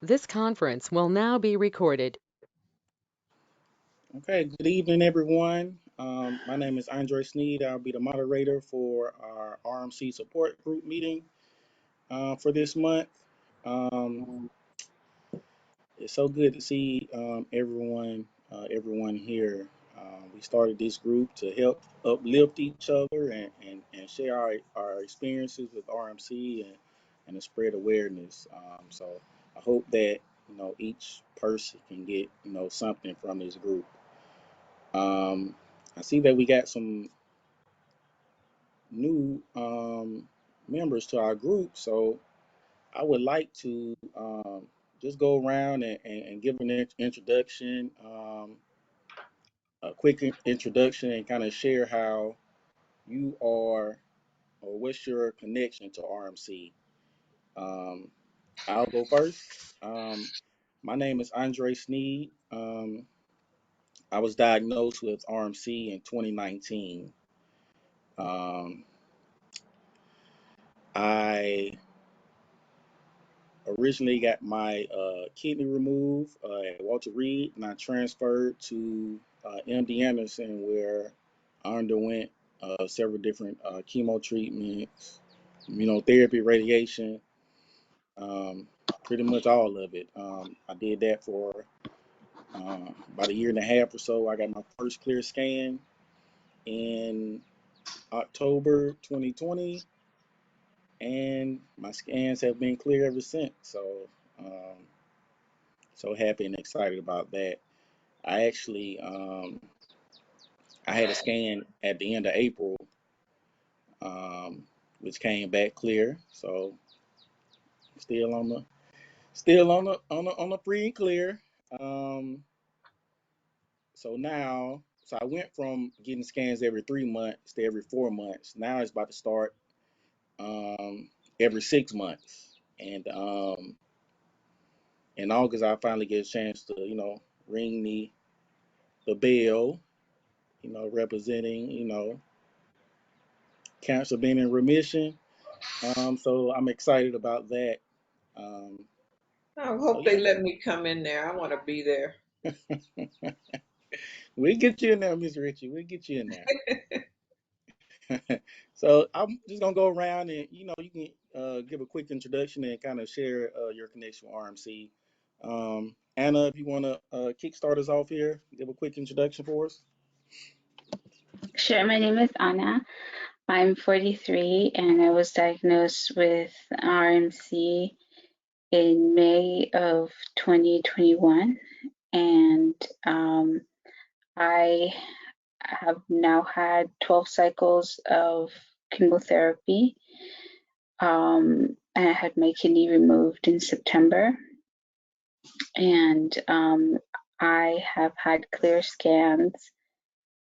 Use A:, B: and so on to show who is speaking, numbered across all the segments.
A: This conference will now be recorded.
B: Okay, good evening, everyone. My name is Andre Sneed. I'll be the moderator for our RMC support group meeting for this month. Um, it's so good to see everyone here. We started this group to help uplift each other and share our experiences with RMC and to spread awareness. So I hope that each person can get something from this group. Um, I see that we got some new members to our group, so I would like to just go around and give an introduction, a quick introduction, and kind of share how you are or what's your connection to RMC. Um, I'll go first. Um, my name is Andre Sneed. I was diagnosed with RMC in 2019. Um, I originally got my kidney removed at Walter Reed, and I transferred to MD Anderson, where I underwent several different chemo treatments, immunotherapy, radiation, um, pretty much all of it. I did that for about a year and a half or so. I got my first clear scan in October 2020, and my scans have been clear ever since. So happy and excited about that. I actually I had a scan at the end of April, um, which came back clear. So still on the free and clear. Um, so I went from getting scans every 3 months to every 4 months. Now it's about to start every 6 months. And in August, I finally get a chance to ring the bell, representing cancer being in remission. So I'm excited about that. Um,
C: I
B: so
C: hope they
B: yeah,
C: let me come in there. I want to be there.
B: we'll get you in there, Miss Ritchie. We'll get you in there. So I'm just gonna go around and you can give a quick introduction and kind of share your connection with RMC. Anna, if you want to kickstart us off here, give a quick introduction for us.
D: Sure, my name is Anna. I'm 43 and I was diagnosed with RMC in May of 2021. And I have now had 12 cycles of chemotherapy. And I had my kidney removed in September. And I have had clear scans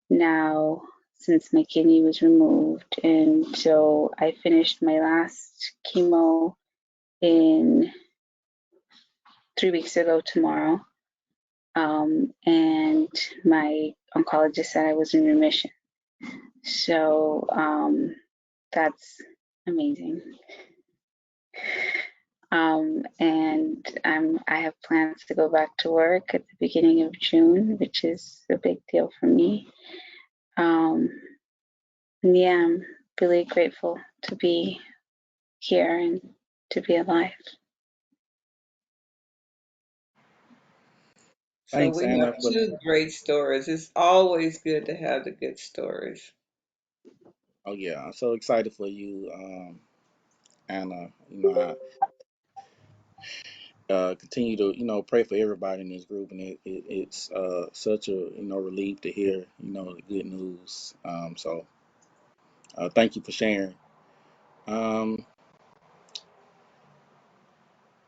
D: now since my kidney was removed. And so I finished my last chemo in 3 weeks ago tomorrow. And my oncologist said I was in remission. So that's amazing. And I have plans to go back to work at the beginning of June, which is a big deal for me. Yeah, I'm really grateful to be here and to be alive.
C: So
B: Thanks,
C: we have
B: Anna.
C: two great stories. It's always good to have the good stories.
B: Oh yeah, I'm so excited for you, Anna. I continue to pray for everybody in this group, and it's such a relief to hear the good news. So thank you for sharing. Um,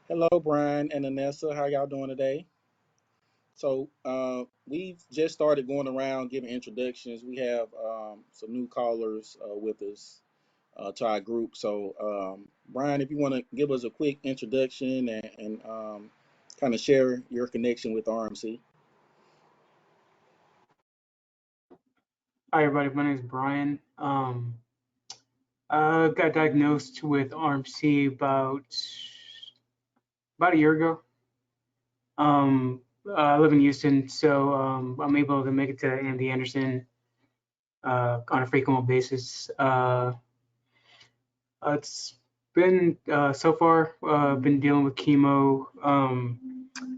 B: Hello, Brian and Anessa. How y'all doing today? So we've just started going around giving introductions. We have some new callers with us to our group. So Brian, if you want to give us a quick introduction and kind of share your connection with RMC.
E: Hi, everybody. My name is Brian. I got diagnosed with RMC about a year ago. I live in Houston, so I'm able to make it to MD Anderson on a frequent basis. It's been so far been dealing with chemo.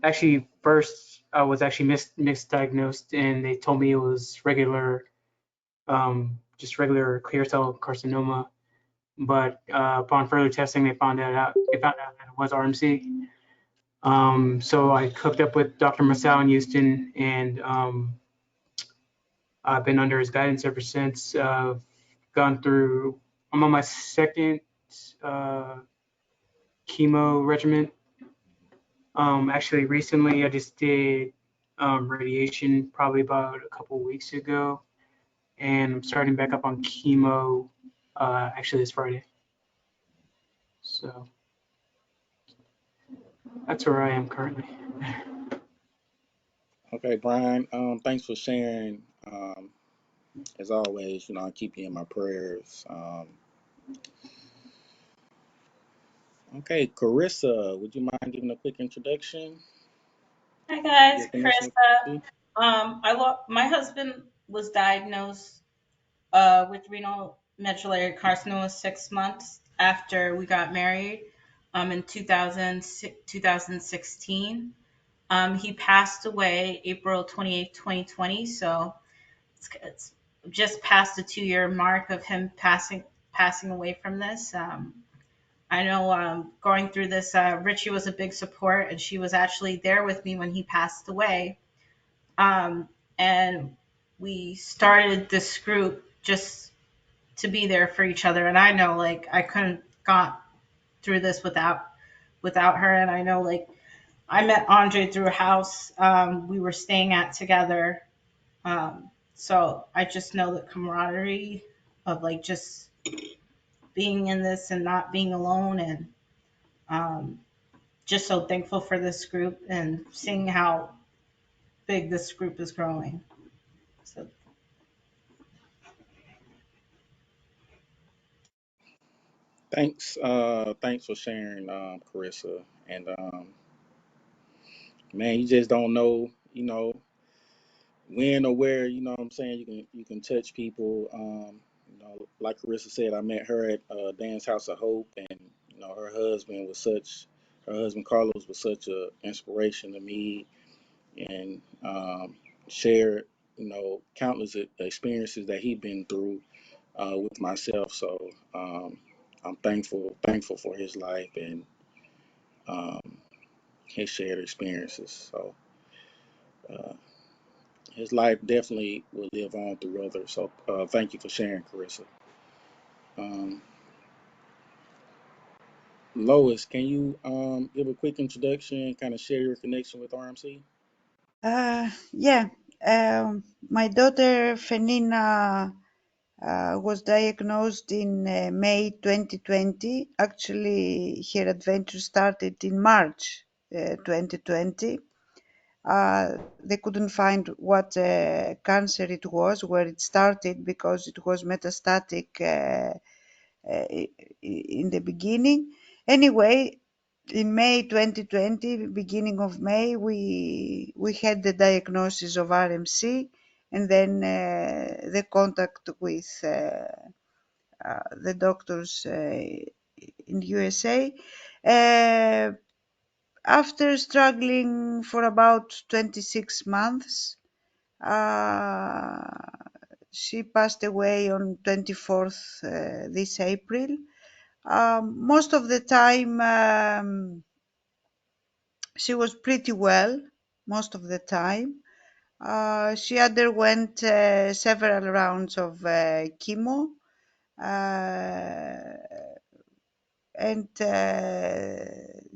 E: Actually, first I was actually misdiagnosed, and they told me it was regular, just regular clear cell carcinoma. But upon further testing, they found out that it was RMC. So I hooked up with Dr. Masao in Houston, and I've been under his guidance ever since. Gone through. I'm on my second uh, chemo regimen. Actually, recently I just did radiation probably about a couple weeks ago, and I'm starting back up on chemo actually this Friday. So that's where I am currently.
B: Okay, Brian. Thanks for sharing. As always, I keep you in my prayers. Okay, Carissa, would you mind giving a quick introduction?
F: Hi guys,
B: Your connection with
F: Krista.
B: me?
F: My husband was diagnosed with renal medullary carcinoma 6 months after we got married in 2016. He passed away April 28th, 2020. So it's just past the 2 year mark of him passing away from this. I know going through this, Richie was a big support, and she was actually there with me when he passed away. And we started this group just to be there for each other. And I know, like, I couldn't got through this without her. And I know, like, I met Andre through a house we were staying at together. So I just know the camaraderie of like just being in this and not being alone, and um, just so thankful for this group and seeing how big this group is growing. So
B: Thanks for sharing, Carissa. And man, you just don't know, when or where, what I'm saying, you can touch people. Like Carissa said, I met her at Dan's House of Hope, and her husband Carlos was such a inspiration to me, and shared, countless experiences that he'd been through with myself. So I'm thankful for his life and um, his shared experiences. So uh, his life definitely will live on through others. So thank you for sharing, Carissa. Um, Lois, can you give a quick introduction, kind of share your connection with RMC?
G: Yeah, my daughter Fenina was diagnosed in May 2020. Actually, her adventure started in March 2020. They couldn't find what cancer it was, where it started, because it was metastatic in the beginning. Anyway, in May 2020, beginning of May, we had the diagnosis of RMC, and then the contact with the doctors in USA. Uh, After struggling for about 26 months, uh, she passed away on 24th this April. Most of the time, she was pretty well, most of the time. She underwent several rounds of chemo, uh, and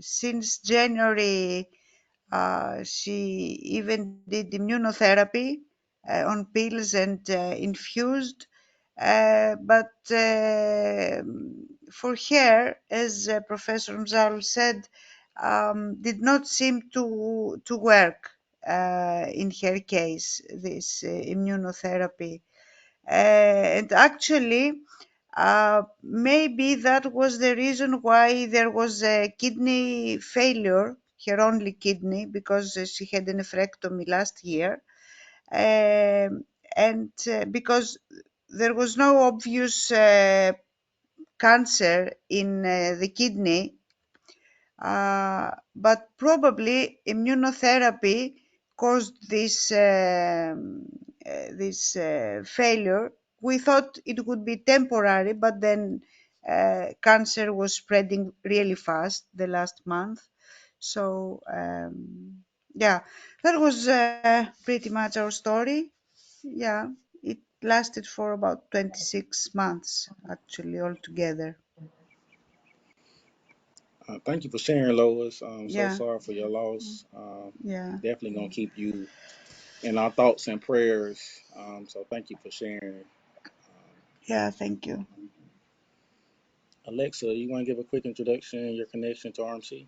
G: since January, she even did immunotherapy on pills and infused. But for her, as Professor Mzal said, did not seem to work in her case, this immunotherapy. And actually, maybe that was the reason why there was a kidney failure her only kidney, because she had a nephrectomy last year. And because there was no obvious cancer in the kidney, but probably immunotherapy caused this failure. We thought it would be temporary, but then cancer was spreading really fast the last month. So yeah, that was pretty much our story. Yeah, it lasted for about 26 months actually altogether.
B: Thank you for sharing, Lois. I'm so
G: Yeah,
B: sorry for your loss.
G: yeah,
B: Definitely gonna keep you in our thoughts and prayers. So thank you for sharing.
G: yeah, thank you.
B: Alexa, you want to give a quick introduction, your connection to RMC?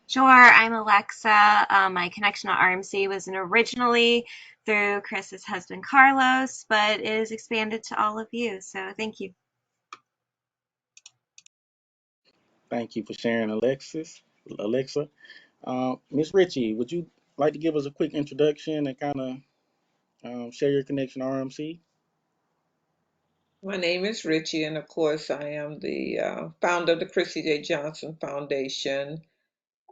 H: Sure, I'm Alexa. My connection to RMC was originally through Chris's husband Carlos, but it is expanded to all of you. So thank you.
B: Thank you for sharing, Alexa. Miss Ritchie, would you like to give us a quick introduction and kind of share your connection to RMC?
C: My name is Richie, and of course, I am the founder of the Chrissy J. Johnson Foundation.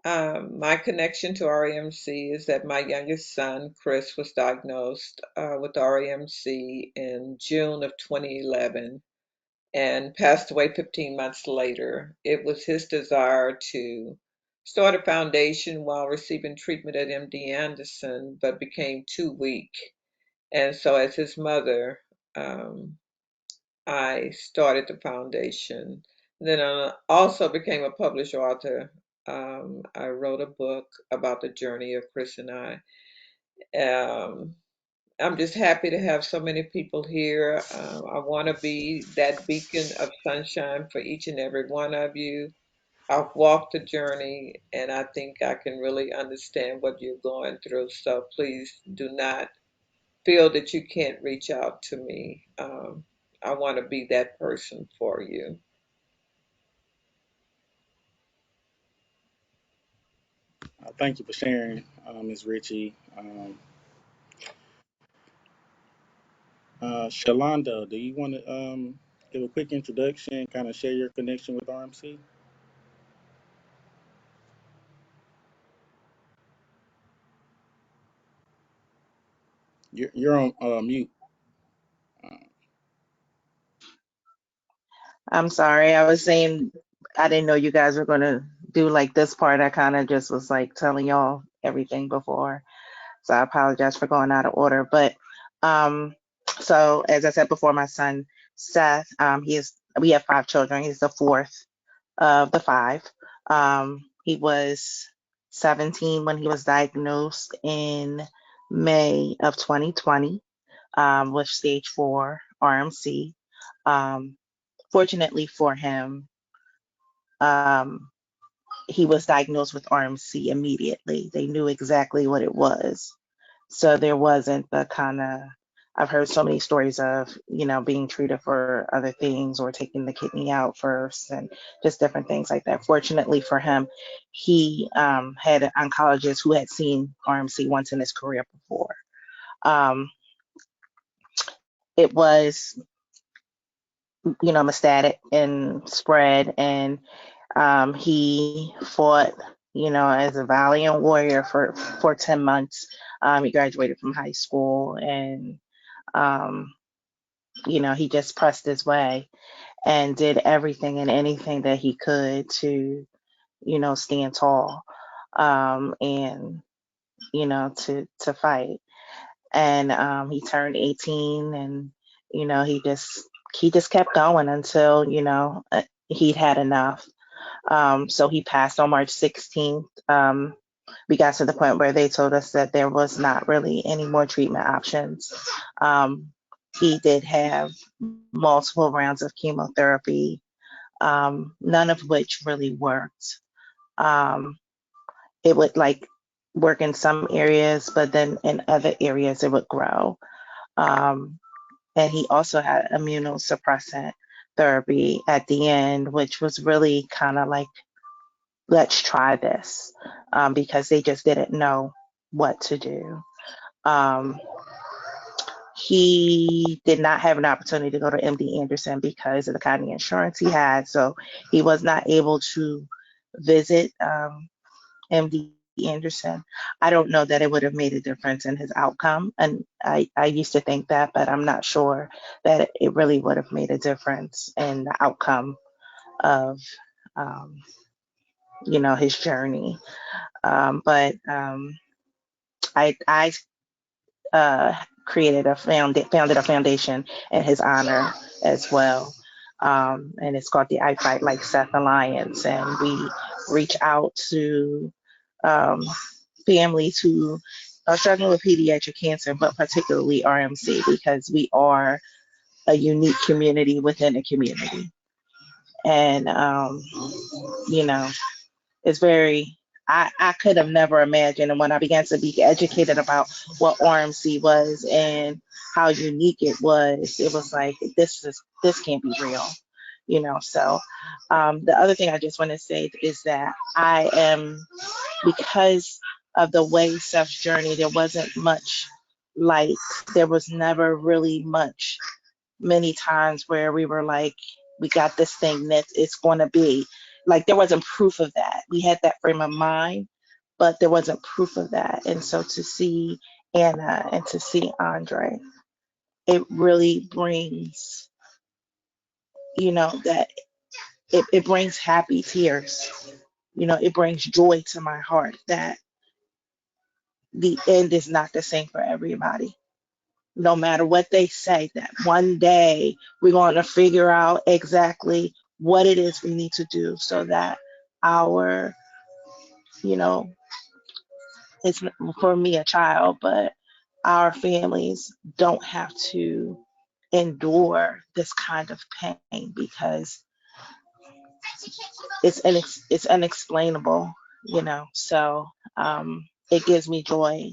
C: My connection to RMC is that my youngest son, Chris, was diagnosed with RMC in June of 2011 and passed away 15 months later. It was his desire to start a foundation while receiving treatment at MD Anderson, but became too weak. And so, as his mother, um, I started the foundation. Then I also became a published author. I wrote a book about the journey of Chris and I. Um, I'm just happy to have so many people here. I want to be that beacon of sunshine for each and every one of you. I've walked the journey and I think I can really understand what you're going through. So please do not feel that you can't reach out to me. I want to be that person for you.
B: Thank you for sharing, Ms. Ritchie. Shalonda, do you want to give a quick introduction, kind of share your connection with RMC? You're on mute. Uh,
I: I'm sorry. I was saying I didn't know you guys were gonna do like this part. I kind of just was like telling y'all everything before. So I apologize for going out of order. But um so as I said before, my son Seth, we have 5 children. He's the fourth of the five. He was 17 when he was diagnosed in May of 2020 with stage 4 RMC. Um, Fortunately for him, um, he was diagnosed with RMC immediately. They knew exactly what it was. So there wasn't the kind of, I've heard so many stories of, being treated for other things or taking the kidney out first and just different things like that. Fortunately for him, he had an oncologist who had seen RMC once in his career before. Um, it was, metastatic and spread, and he fought, as a valiant warrior for 10 months. He graduated from high school, and um, he just pressed his way and did everything and anything that he could to, stand tall, and to fight. And he turned 18, and he just kept going until he'd had enough. So he passed on March 16th. We got to the point where they told us that there was not really any more treatment options. Um, he did have multiple rounds of chemotherapy, none of which really worked. Um, it would like work in some areas, but then in other areas it would grow. Um, and he also had immunosuppressant therapy at the end, which was really kind of like, let's try this. because they just didn't know what to do. Um, he did not have an opportunity to go to MD Anderson because of the kind of insurance he had, so he was not able to visit MD Anderson. I don't know that it would have made a difference in his outcome, and I used to think that, but I'm not sure that it really would have made a difference in the outcome of um, his journey. But I founded a foundation in his honor as well. And it's called the I Fight Like Seth Alliance. And we reach out to um, families who are struggling with pediatric cancer, but particularly RMC, because we are a unique community within a community. And, you know, it's very, I could have never imagined. And when I began to be educated about what RMC was and how unique it was like, this can't be real, So the other thing I just want to say is that I am, because of the way Seth's journey, there wasn't much light. There was never really many times where we were like, we got this thing that it's going to be. Like, there wasn't proof of that. We had that frame of mind, but there wasn't proof of that. And so to see Anna and to see Andre, it really brings, that it brings happy tears. It brings joy to my heart that the end is not the same for everybody. No matter what they say, that one day we're going to figure out exactly what it is we need to do so that our, you know, it's for me a child, but our families don't have to endure this kind of pain because it's unexplainable, So it gives me joy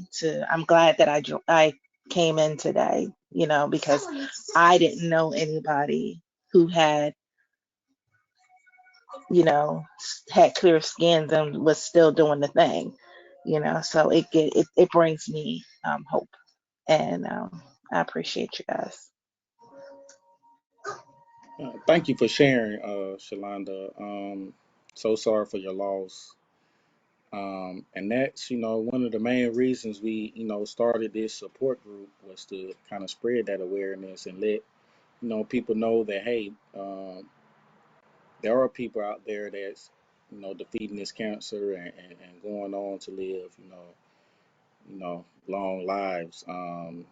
I: I'm glad that I came in today, because I didn't know anybody who you know, had clear skins and was still doing the thing, So it brings me hope, and I appreciate you guys.
B: Thank you for sharing, Shalonda. So sorry for your loss. And that's, one of the main reasons we, started this support group was to kind of spread that awareness and let, people know that, hey, there are people out there that's, defeating this cancer and going on to live, long lives. I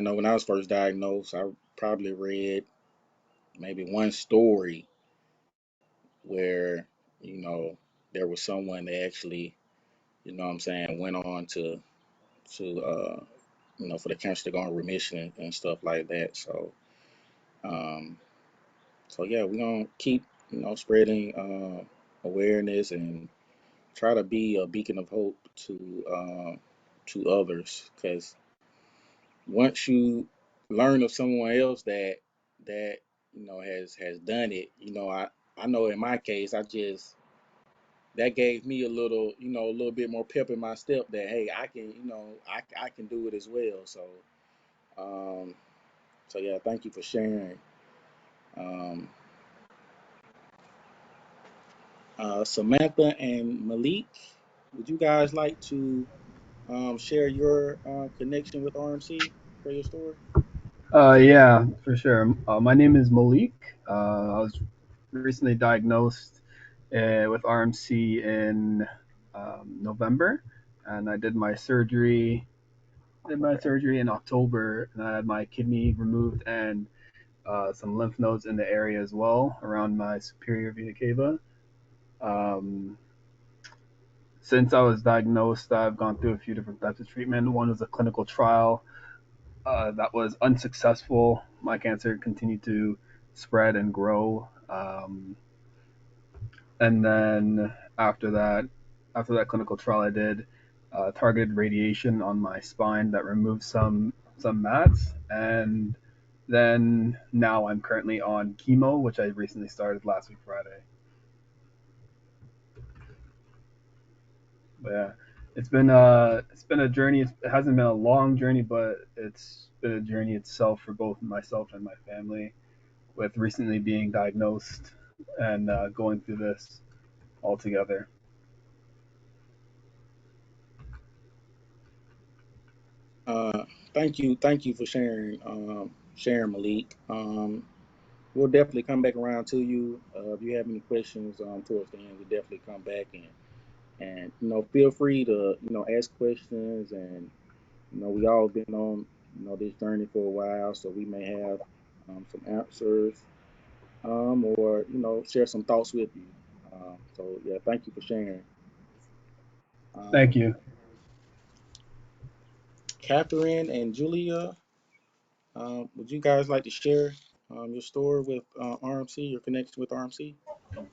B: know when I was first diagnosed, I probably read maybe one story where, there was someone that actually, what I'm saying, went on to for the cancer to go in remission and stuff like that. Um, so yeah, we're gonna keep, spreading awareness and try to be a beacon of hope to others. Because once you learn of someone else that has done it, I know in my case, that gave me a little bit more pep in my step that hey, I can, I can do it as well. Um, so yeah, thank you for sharing. Um, Samantha and Malik, would you guys like to share your connection with RMC for your story?
J: Yeah, for sure. My name is Malik. I was recently diagnosed with RMC in November, and I did my surgery. Did my surgery in October, and I had my kidney removed and some lymph nodes in the area as well around my superior vena cava. Um, since I was diagnosed, I've gone through a few different types of treatment. One was a clinical trial that was unsuccessful. My cancer continued to spread and grow. And then after that clinical trial, I did targeted radiation on my spine that removed some mats, and then now I'm currently on chemo, which I recently started last week Friday. But yeah, it's been a journey. It hasn't been a long journey, but it's been a journey itself for both myself and my family, with recently being diagnosed and going through this all together.
B: Uh, thank you for sharing, Malik. We'll definitely come back around to you. If you have any questions towards the end, we'll definitely come back and feel free to ask questions. And we all been on this journey for a while, so we may have some answers or share some thoughts with you. So yeah, thank you for sharing.
J: Thank
B: Um,
J: you.
B: Catherine and Julia, would you guys like to share your story with RMC, your connection with RMC?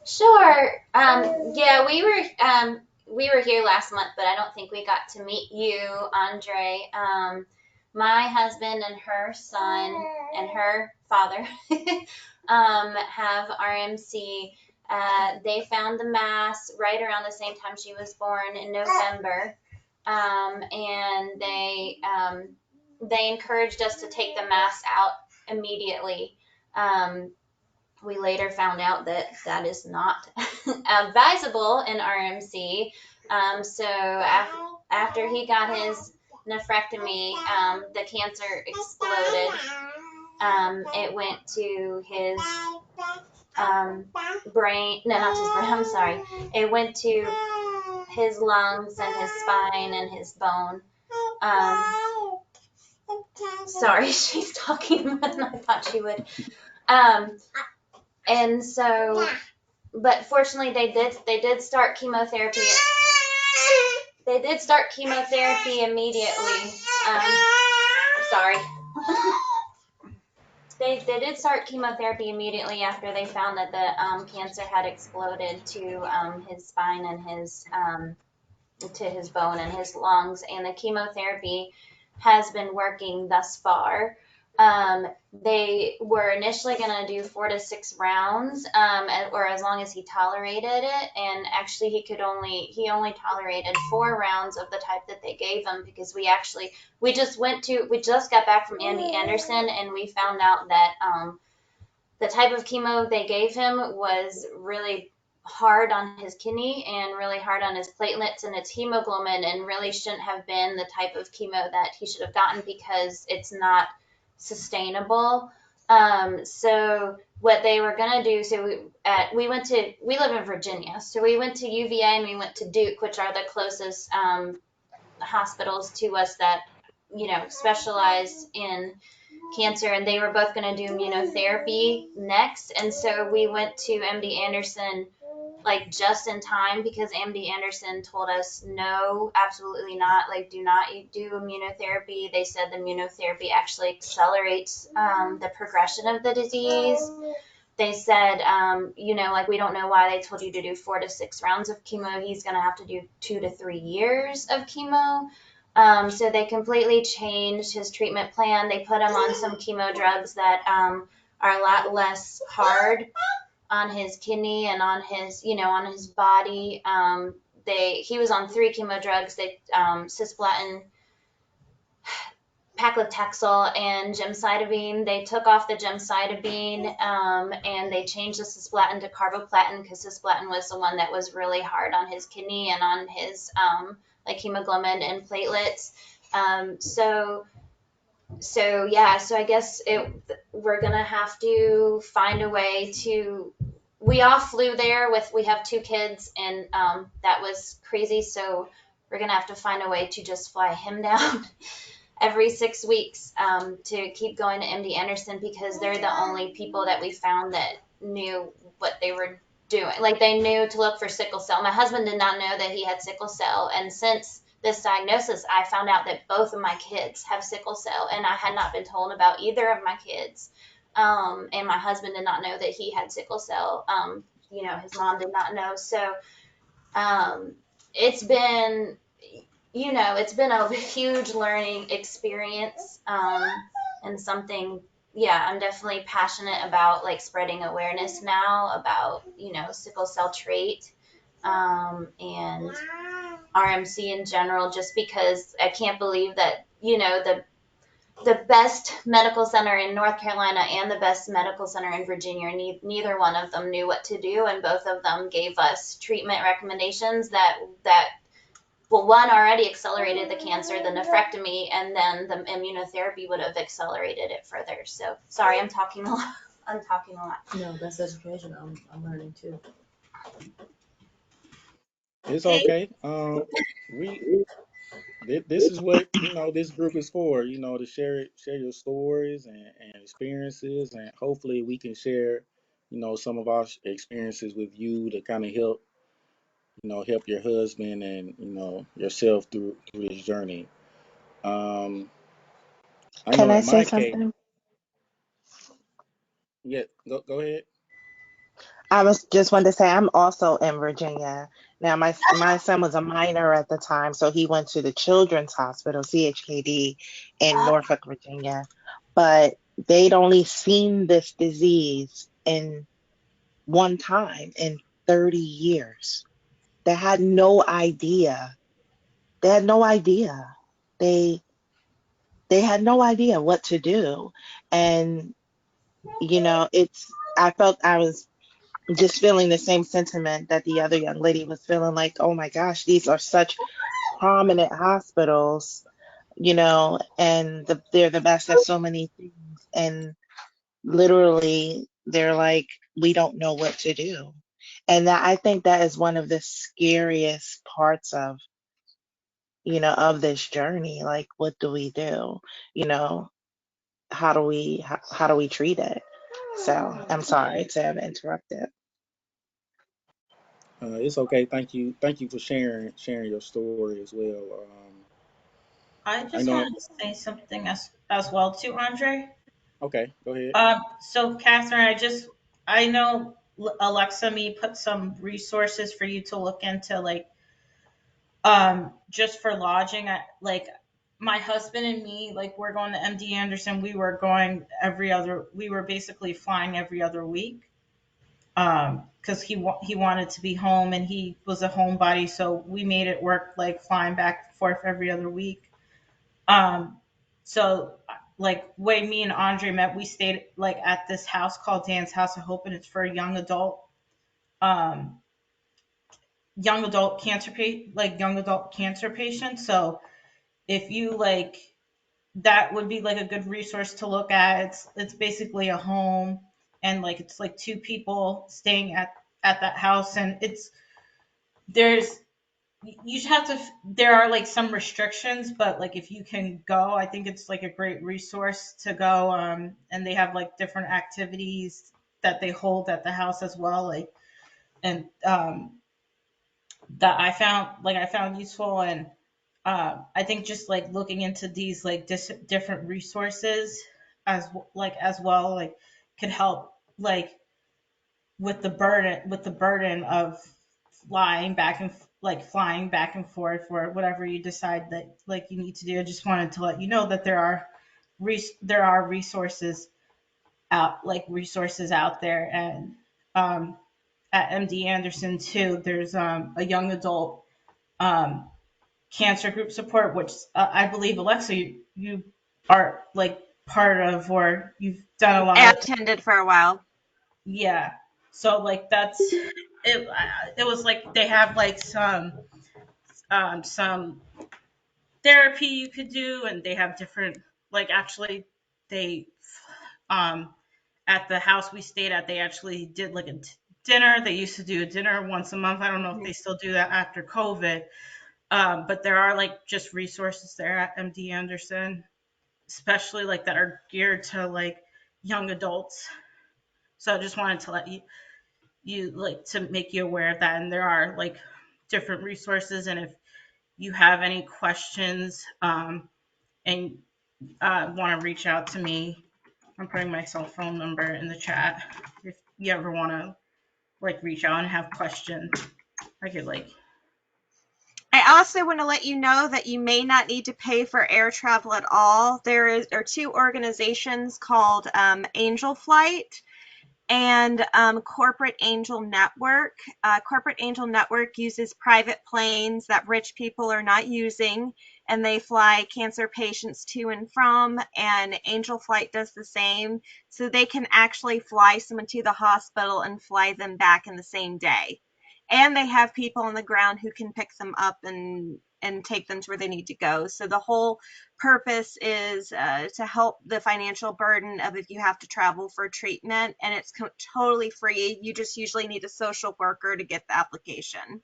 H: Sure. Yeah, we were here last month, but I don't think we got to meet you, Andre. My husband and her son and her father have RMC. They found the mass right around the same time she was born in November, and they encouraged us to take the mass out immediately. We later found out that that is not advisable in RMC. After he got his nephrectomy, the cancer exploded. It went to his brain, no, not his brain, I'm sorry. It went to his lungs and his spine and his bone. Um, Sorry, she's talking more than I thought she would. Um, and so but fortunately they did start chemotherapy. They did start chemotherapy immediately. Sorry. They did start chemotherapy immediately after they found that the cancer had exploded to his spine and his to his bone and his lungs, and the chemotherapy has been working thus far. They were initially going to do 4 to 6 rounds, or as long as he tolerated it. And actually, he only tolerated 4 rounds of the type that they gave him, because we just got back from MD Anderson, and we found out that the type of chemo they gave him was really hard on his kidney and really hard on his platelets and its hemoglobin, and really shouldn't have been the type of chemo that he should have gotten, because it's not sustainable. So what they were going to do, we live in Virginia, so we went to UVA and we went to Duke, which are the closest hospitals to us that specialize in cancer, and they were both going to do immunotherapy next. And so we went to MD Anderson like just in time, because MD Anderson told us, no, absolutely not, like do not do immunotherapy. They said the immunotherapy actually accelerates the progression of the disease. They said, like, we don't know why they told you to do 4 to 6 rounds of chemo. He's going to have to do 2 to 3 years of chemo. So they completely changed his treatment plan. They put him on some chemo drugs that are a lot less hard on his kidney and on his body. He was on 3 chemo drugs. Cisplatin, paclitaxel, and gemcitabine. They took off the gemcitabine, and they changed the cisplatin to carboplatin, because cisplatin was the one that was really hard on his kidney and on his hemoglobin and platelets. So I guess we're gonna have to find a way to. We all flew there we have 2 kids, and that was crazy. So we're gonna have to find a way to just fly him down every 6 weeks to keep going to MD Anderson, because they're the only people that we found that knew what they were doing. Like, they knew to look for sickle cell. My husband did not know that he had sickle cell, and since this diagnosis, I found out that both of my kids have sickle cell, and I had not been told about either of my kids. And my husband did not know that he had sickle cell. His mom did not know. So it's been it's been a huge learning experience, and something, yeah, I'm definitely passionate about, like, spreading awareness now about, sickle cell trait, and RMC in general, just because I can't believe that, the best medical center in North Carolina and the best medical center in Virginia, neither one of them knew what to do, and both of them gave us treatment recommendations that well, one already accelerated the cancer, the nephrectomy, and then the immunotherapy would have accelerated it further. So sorry, I'm talking a lot. I'm talking a lot.
K: No, that's education. I'm learning too.
B: It's
F: Hey,
B: okay. We this is what this group is for. To share your stories and experiences, and hopefully we can share some of our experiences with you to kind of help your husband and yourself through this journey. Um, I
I: Can
B: know
I: I
B: in
I: say
B: my case,
I: something?
B: yeah, go ahead.
I: I was just wanted to say I'm also in Virginia. Now my son was a minor at the time, so he went to the Children's Hospital, CHKD, in Norfolk, Virginia. But they'd only seen this disease in one time in 30 years. They had no idea. They had no idea. They they had no idea what to do. And it's I felt I was just feeling the same sentiment that the other young lady was feeling, like, oh my gosh, these are such prominent hospitals, and they're the best at so many things. And literally, they're like, we don't know what to do. And I think that is one of the scariest parts of this journey. Like, what do we do? You know, how do we treat it? So I'm sorry to have interrupted.
B: It's okay. Thank you for sharing your story as well.
F: I
B: I
F: just
B: know.
F: wanted to say something as well too, Andre.
B: Okay, go ahead.
F: So Catherine, I know Alexa me put some resources for you to look into, like just for lodging. Like my husband and me, like we're going to MD Anderson. We were basically flying every other week. Because he wanted to be home and he was a homebody, so we made it work, like flying back and forth every other week. Um, so like way me and Andre met, we stayed like at this house called Dan's House of Hope, and it's for um, young adult cancer patients. So if you like, that would be like a good resource to look at. It's basically a home, and like it's like two people staying at that house, and there's you just have to there are like some restrictions, but like if you can go, I think it's like a great resource to go. And they have like different activities that they hold at the house as well, like, and that I found useful. And I think just like looking into these like different resources as well, like could help, like with the burden of flying back and forth for whatever you decide that like you need to do. I just wanted to let you know that there are resources out there. And um, at MD Anderson too, there's a young adult um, cancer group support, which I believe, Alexa, you are like part of, or you've done a lot
L: I
F: of.
L: attended for a while.
F: Yeah. So like that's it. It was like they have like some therapy you could do, and they have different, like, actually they um at the house we stayed at, they actually did like a dinner. They used to do a dinner once a month. I don't know if they still do that after COVID. But there are like just resources there at MD Anderson, especially like that are geared to like young adults. So I just wanted to let you like to make you aware of that. And there are like different resources. And if you have any questions, and want to reach out to me, I'm putting my cell phone number in the chat. If you ever want to like reach out and have questions, I could like.
L: I also want to let you know that you may not need to pay for air travel at all. There are two organizations called Angel Flight and Corporate Angel Network. Corporate Angel Network uses private planes that rich people are not using, and they fly cancer patients to and from, and Angel Flight does the same. So they can actually fly someone to the hospital and fly them back in the same day. And they have people on the ground who can pick them up and take them to where they need to go. So the whole purpose is to help the financial burden of if you have to travel for treatment, and it's totally free. You just usually need a social worker to get the application.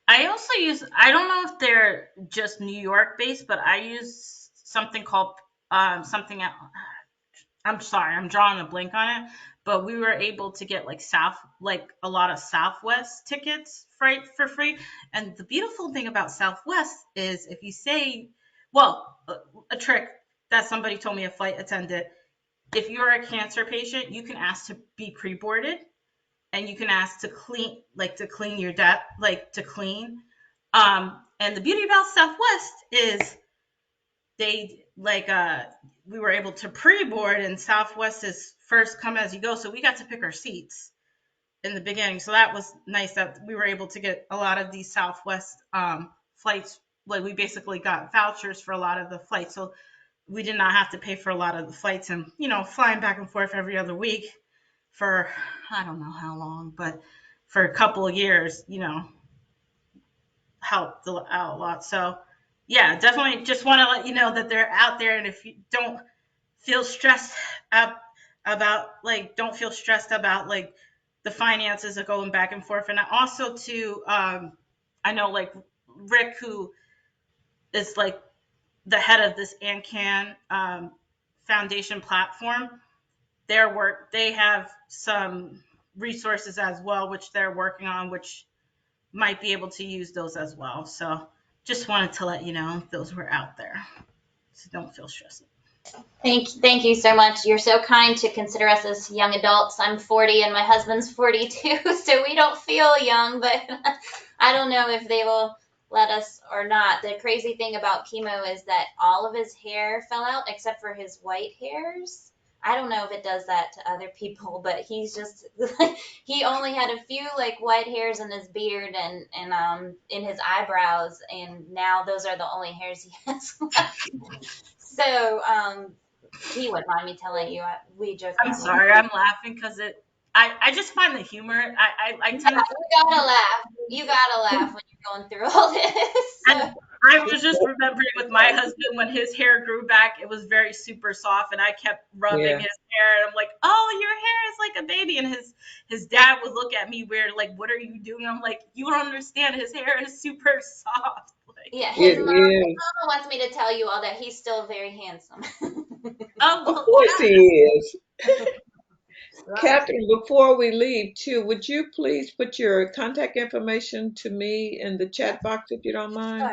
F: I also use, I don't know if they're just New York based, but I use something called something. I'm sorry, I'm drawing a blank on it, but we were able to get like a lot of Southwest tickets for free. And the beautiful thing about Southwest is if you say, well, a trick that somebody told me, a flight attendant, if you're a cancer patient, you can ask to be pre-boarded, and you can ask to clean, like to clean your debt, like to clean. And the beauty about Southwest is they we were able to pre-board, and Southwest is first come as you go, so we got to pick our seats in the beginning. So that was nice that we were able to get a lot of these Southwest flights. Like we basically got vouchers for a lot of the flights, so we did not have to pay for a lot of the flights, and flying back and forth every other week for I don't know how long, but for a couple of years, helped out a lot. So yeah, definitely just want to let you know that they're out there, and if you don't feel stressed about don't feel stressed about like the finances of going back and forth. And also too, I know like Rick, who is like the head of this ANCAN foundation platform, they have some resources as well, which they're working on, which might be able to use those as well. So just wanted to let you know those were out there. So don't feel stressed.
H: Thank you so much. You're so kind to consider us as young adults. I'm 40 and my husband's 42, so we don't feel young, but I don't know if they will let us or not. The crazy thing about chemo is that all of his hair fell out except for his white hairs. I don't know if it does that to other people, but he's just he only had a few like white hairs in his beard and in his eyebrows, and now those are the only hairs he has left. So he wouldn't mind me telling you. We joke
F: I'm
H: around.
F: sorry, I'm laughing because I just find the humor. I
H: Yeah,
F: tend
H: you gotta laugh. You gotta laugh when you're going through all this.
F: and I was just remembering with my husband when his hair grew back, it was very super soft, and I kept rubbing
C: Yeah.
F: his hair, and I'm like, "Oh, your hair is like a baby," and his dad would look at me weird, like, "What are you doing?" I'm like, "You don't understand. His hair is super soft." Like,
H: Yeah,
C: It
H: his
C: is.
H: mama wants me to tell you all that he's still very handsome.
F: oh
C: Of
F: well,
C: course he is.
H: Right.
C: Catherine, before we leave too, would you please put your contact information to me in the chat box if you don't mind?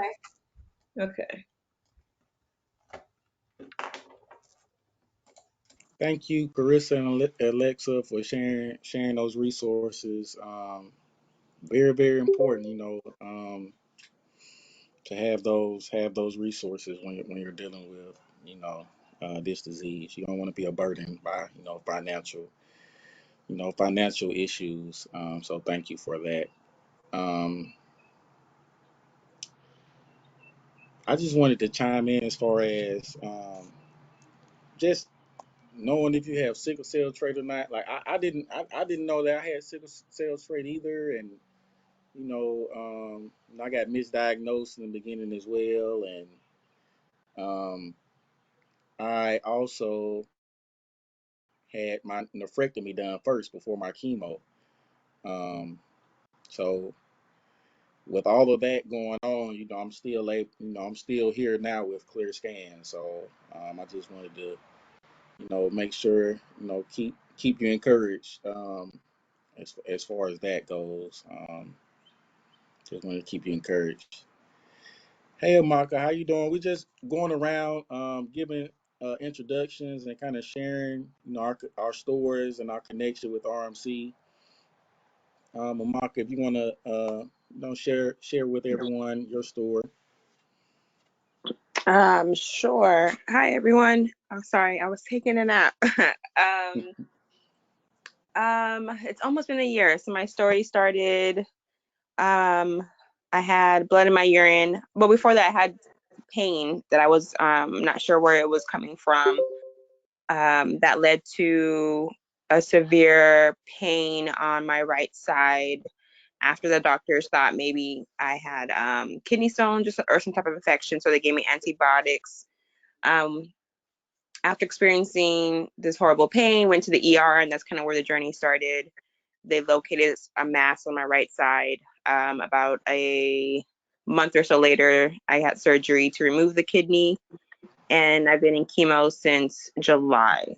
H: Sure.
C: Okay.
B: Thank you, Carissa and Alexa, for sharing those resources. Very, very important, to have those resources when you're dealing with, you know, this disease. You don't want to be a burden by, financial issues. So thank you for that. Um, I just wanted to chime in as far as just knowing if you have sickle cell trait or not. Like I didn't know that I had sickle cell trait either, and I got misdiagnosed in the beginning as well, and I also had my nephrectomy done first before my chemo. Um, so with all of that going on, I'm still here now with clear scan. So I just wanted to, make sure, keep you encouraged, as far as that goes. Just wanted to keep you encouraged. Hey, Amaka, how you doing? We just going around, giving introductions and kind of sharing, our stories and our connection with RMC. Amaka, if you want to, share with everyone your story.
M: Sure. Hi, everyone. I'm sorry, I was taking a nap. It's almost been a year. So my story started, I had blood in my urine. But before that, I had pain that I was not sure where it was coming from. That led to a severe pain on my right side after the doctors thought maybe I had kidney stone just or some type of infection. So they gave me antibiotics. Um, After experiencing this horrible pain, went to the ER, and that's kind of where the journey started. They located a mass on my right side. About a month or so later, I had surgery to remove the kidney, and I've been in chemo since July.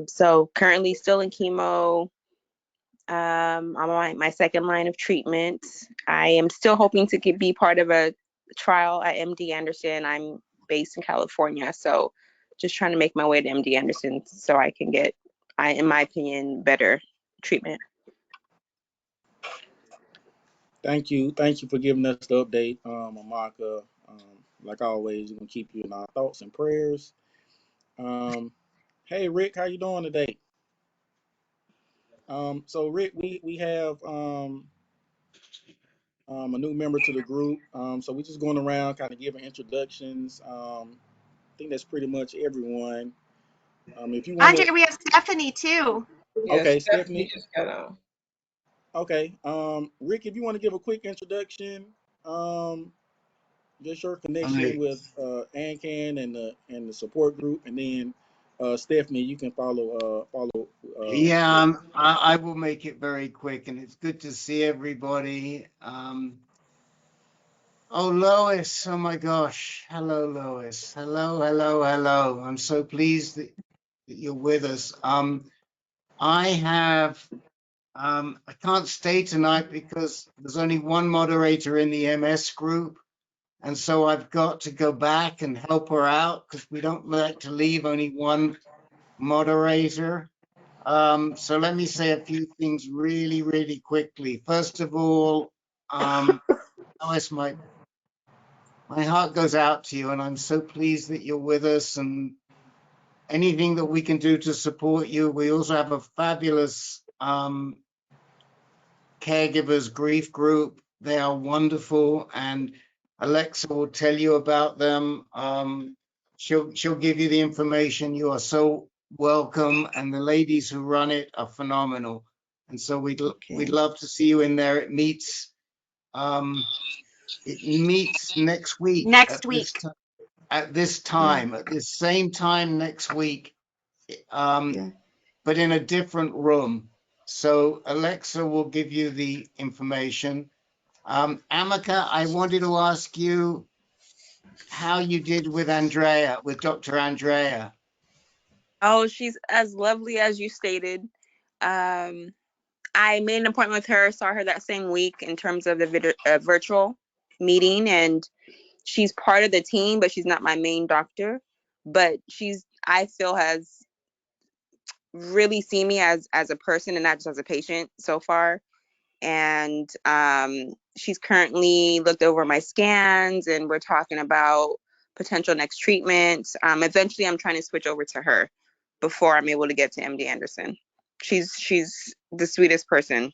M: So currently still in chemo. I'm on my second line of treatment. I am still hoping to be part of a trial at MD Anderson. I'm based in California, so just trying to make my way to MD Anderson so I can get, in my opinion, better treatment.
B: Thank you. Thank you for giving us the update, Amaka. Like always, we're gonna keep you in our thoughts and prayers. Um, hey Rick, how you doing today? So Rick, we have a new member to the group. So we're just going around kind of giving introductions. I think that's pretty much everyone. If you want to,
L: Andre, we have Stephanie too.
C: Yes,
B: okay,
C: Stephanie
B: Stephanie.
C: just got on.
B: Okay, Rick, if you want to give a quick introduction, just your connection
N: I,
B: with ANCAN and the support group, and then Stephanie, you can follow.
N: yeah,
B: Rick.
N: I will make it very quick, and it's good to see everybody. Oh, Lois, oh my gosh. Hello, Lois. Hello, hello, hello. I'm so pleased that you're with us. I have, I can't stay tonight because there's only one moderator in the MS group. And so I've got to go back and help her out because we don't like to leave only one moderator. So let me say a few things really, really quickly. First of all, Alice, my heart goes out to you, and I'm so pleased that you're with us. And anything that we can do to support you. We also have a fabulous caregivers grief group. They are wonderful, and Alexa will tell you about them. She'll give you the information. You are so welcome, and the ladies who run it are phenomenal. And so we'd
M: Okay.
N: love to see you in there. It meets next week
L: Next week.
N: at this
M: Yeah.
N: time, at this same time next week.
M: Yeah.
N: But in a different room. So Alexa will give you the information. Amaka, I wanted to ask you how you did with Andrea, with Dr. Andrea.
M: Oh, she's as lovely as you stated. Um, I made an appointment with her, saw her that same week in terms of the virtual meeting, and she's part of the team, but she's not my main doctor. But I feel, has really seen me as a person and not just as a patient so far. And she's currently looked over my scans, and we're talking about potential next treatment. Eventually, I'm trying to switch over to her before I'm able to get to MD Anderson. She's the sweetest person.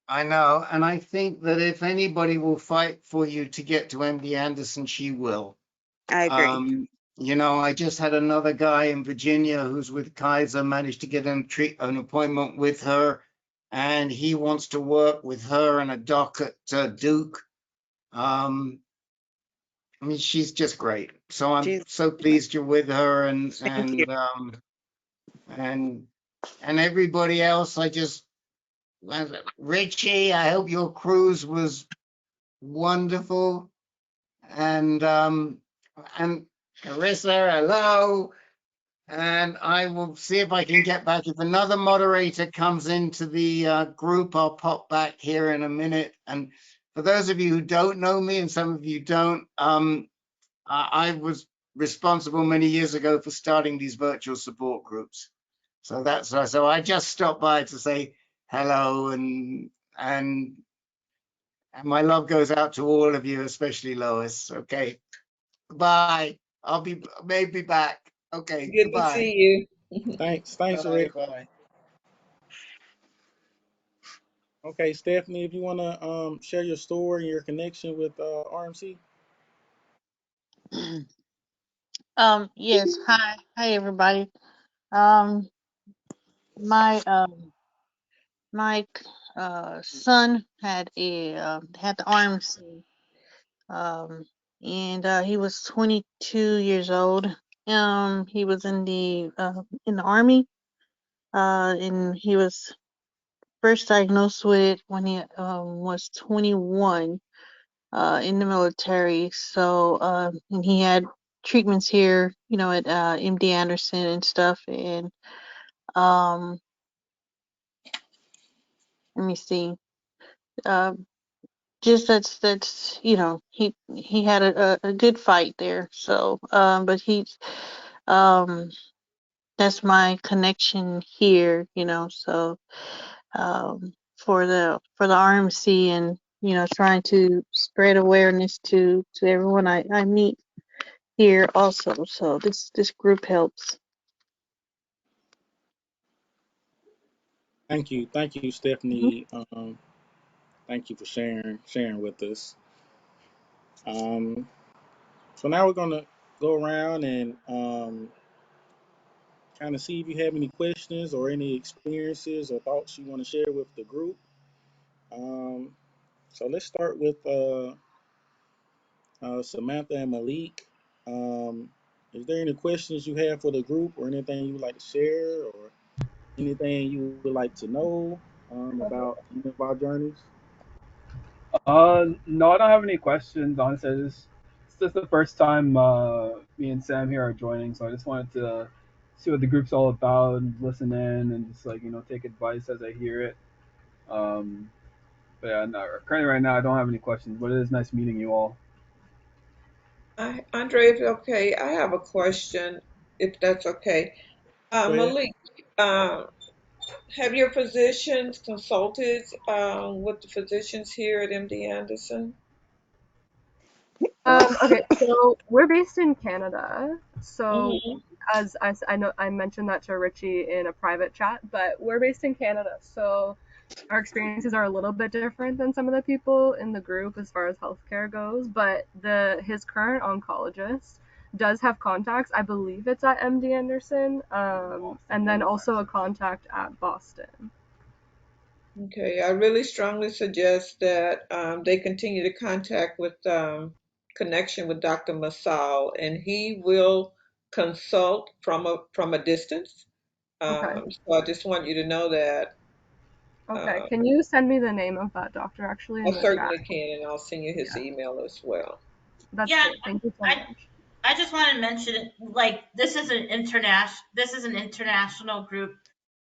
N: I know, and I think that if anybody will fight for you to get to MD Anderson, she will.
M: I agree.
N: You know, I just had another guy in Virginia who's with Kaiser, managed to get an appointment with her, and he wants to work with her and a doc at Duke. I mean, she's just great. So I'm
M: She's
N: so pleased you're with her,
M: Thank you.
N: and everybody else. Richie, I hope your cruise was wonderful, and Carissa, hello. And I will see if I can get back. If another moderator comes into the group, I'll pop back here in a minute. And for those of you who don't know me, and some of you don't, I was responsible many years ago for starting these virtual support groups. So so I just stopped by to say hello, and my love goes out to all of you, especially Lois. Okay, bye. I'll be maybe back. Okay,
C: Good to
N: goodbye.
C: see you.
B: Thanks,
N: Bye
B: Rick.
N: bye.
B: Okay, Stephanie, if you want to share your story and your connection with RMC.
I: Yes. Hi, everybody. Um, my son had the RMC, um, and he was 22 years old. He was in the army, and he was first diagnosed with it when he was 21, in the military. So, and he had treatments here, at MD Anderson and stuff, and um, let me see. Uh, just that's he had a good fight there. So, but um that's my connection here. So for the RMC, and trying to spread awareness to everyone I meet here also. So this group helps.
B: Thank you,
I: Mhm.
B: Stephanie. Thank you for sharing with us. Um, so now we're gonna go around and kind of see if you have any questions or any experiences or thoughts you want to share with the group. Um, so let's start with Samantha and Malik. Um, is there any questions you have for the group or anything you would like to share or anything you would like to know about any of our journeys?
J: No, I don't have any questions. Honestly, it's just the first time me and Sam here are joining, so I just wanted to see what the group's all about and listen in and just like take advice as I hear it. Um, but yeah, no, currently right now I don't have any questions, but it is nice meeting you all.
C: Andre, if it's okay, I have a question, if that's okay.
B: Go ahead.
C: Malik, uh, have your physicians consulted with the physicians here at MD Anderson?
O: Okay, so we're based in Canada. So
C: Hmm.
O: as I know I mentioned that to Richie in a private chat, but we're based in Canada. So our experiences are a little bit different than some of the people in the group as far as healthcare goes, but the his current oncologist does have contacts. I believe it's at MD Anderson, and then also a contact at Boston.
C: Okay, I really strongly suggest that they continue to contact with connection with Dr. Masal, and he will consult from a distance.
O: Okay.
C: So I just want you to know that.
O: Okay.
C: uh,
O: Can you send me the name of that doctor actually
C: I
O: in the chat?
C: certainly can, and I'll send you his
O: Yeah.
C: email as well.
O: That's
F: Yeah,
O: great. Thank you so
F: I
O: much.
F: I just want to mention, like, this is an international group.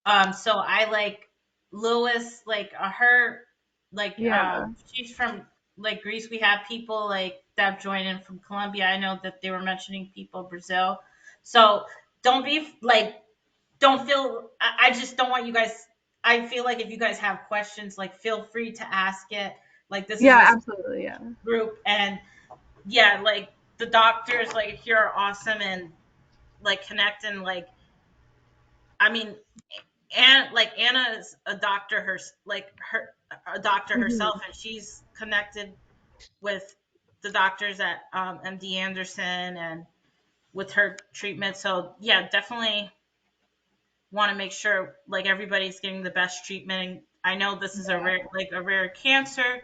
F: So I like Lewis, like, her, like,
O: Yeah.
F: she's from, like, Greece. We have people like that join in from Colombia. I know that they were mentioning people Brazil. So don't be like, don't feel. I just don't want you guys. I feel like if you guys have questions, like, feel free to ask it. Like, this is
O: Yeah,
F: a
O: absolutely. Yeah.
F: group, and yeah, like, the doctors, like, here are awesome, and like connect, and like, I mean, and like, Anna is a doctor, a doctor
O: Hmm.
F: herself, and she's connected with the doctors at MD Anderson, and with her treatment. So yeah, definitely want to make sure, like, everybody's getting the best treatment. I know this is a rare cancer,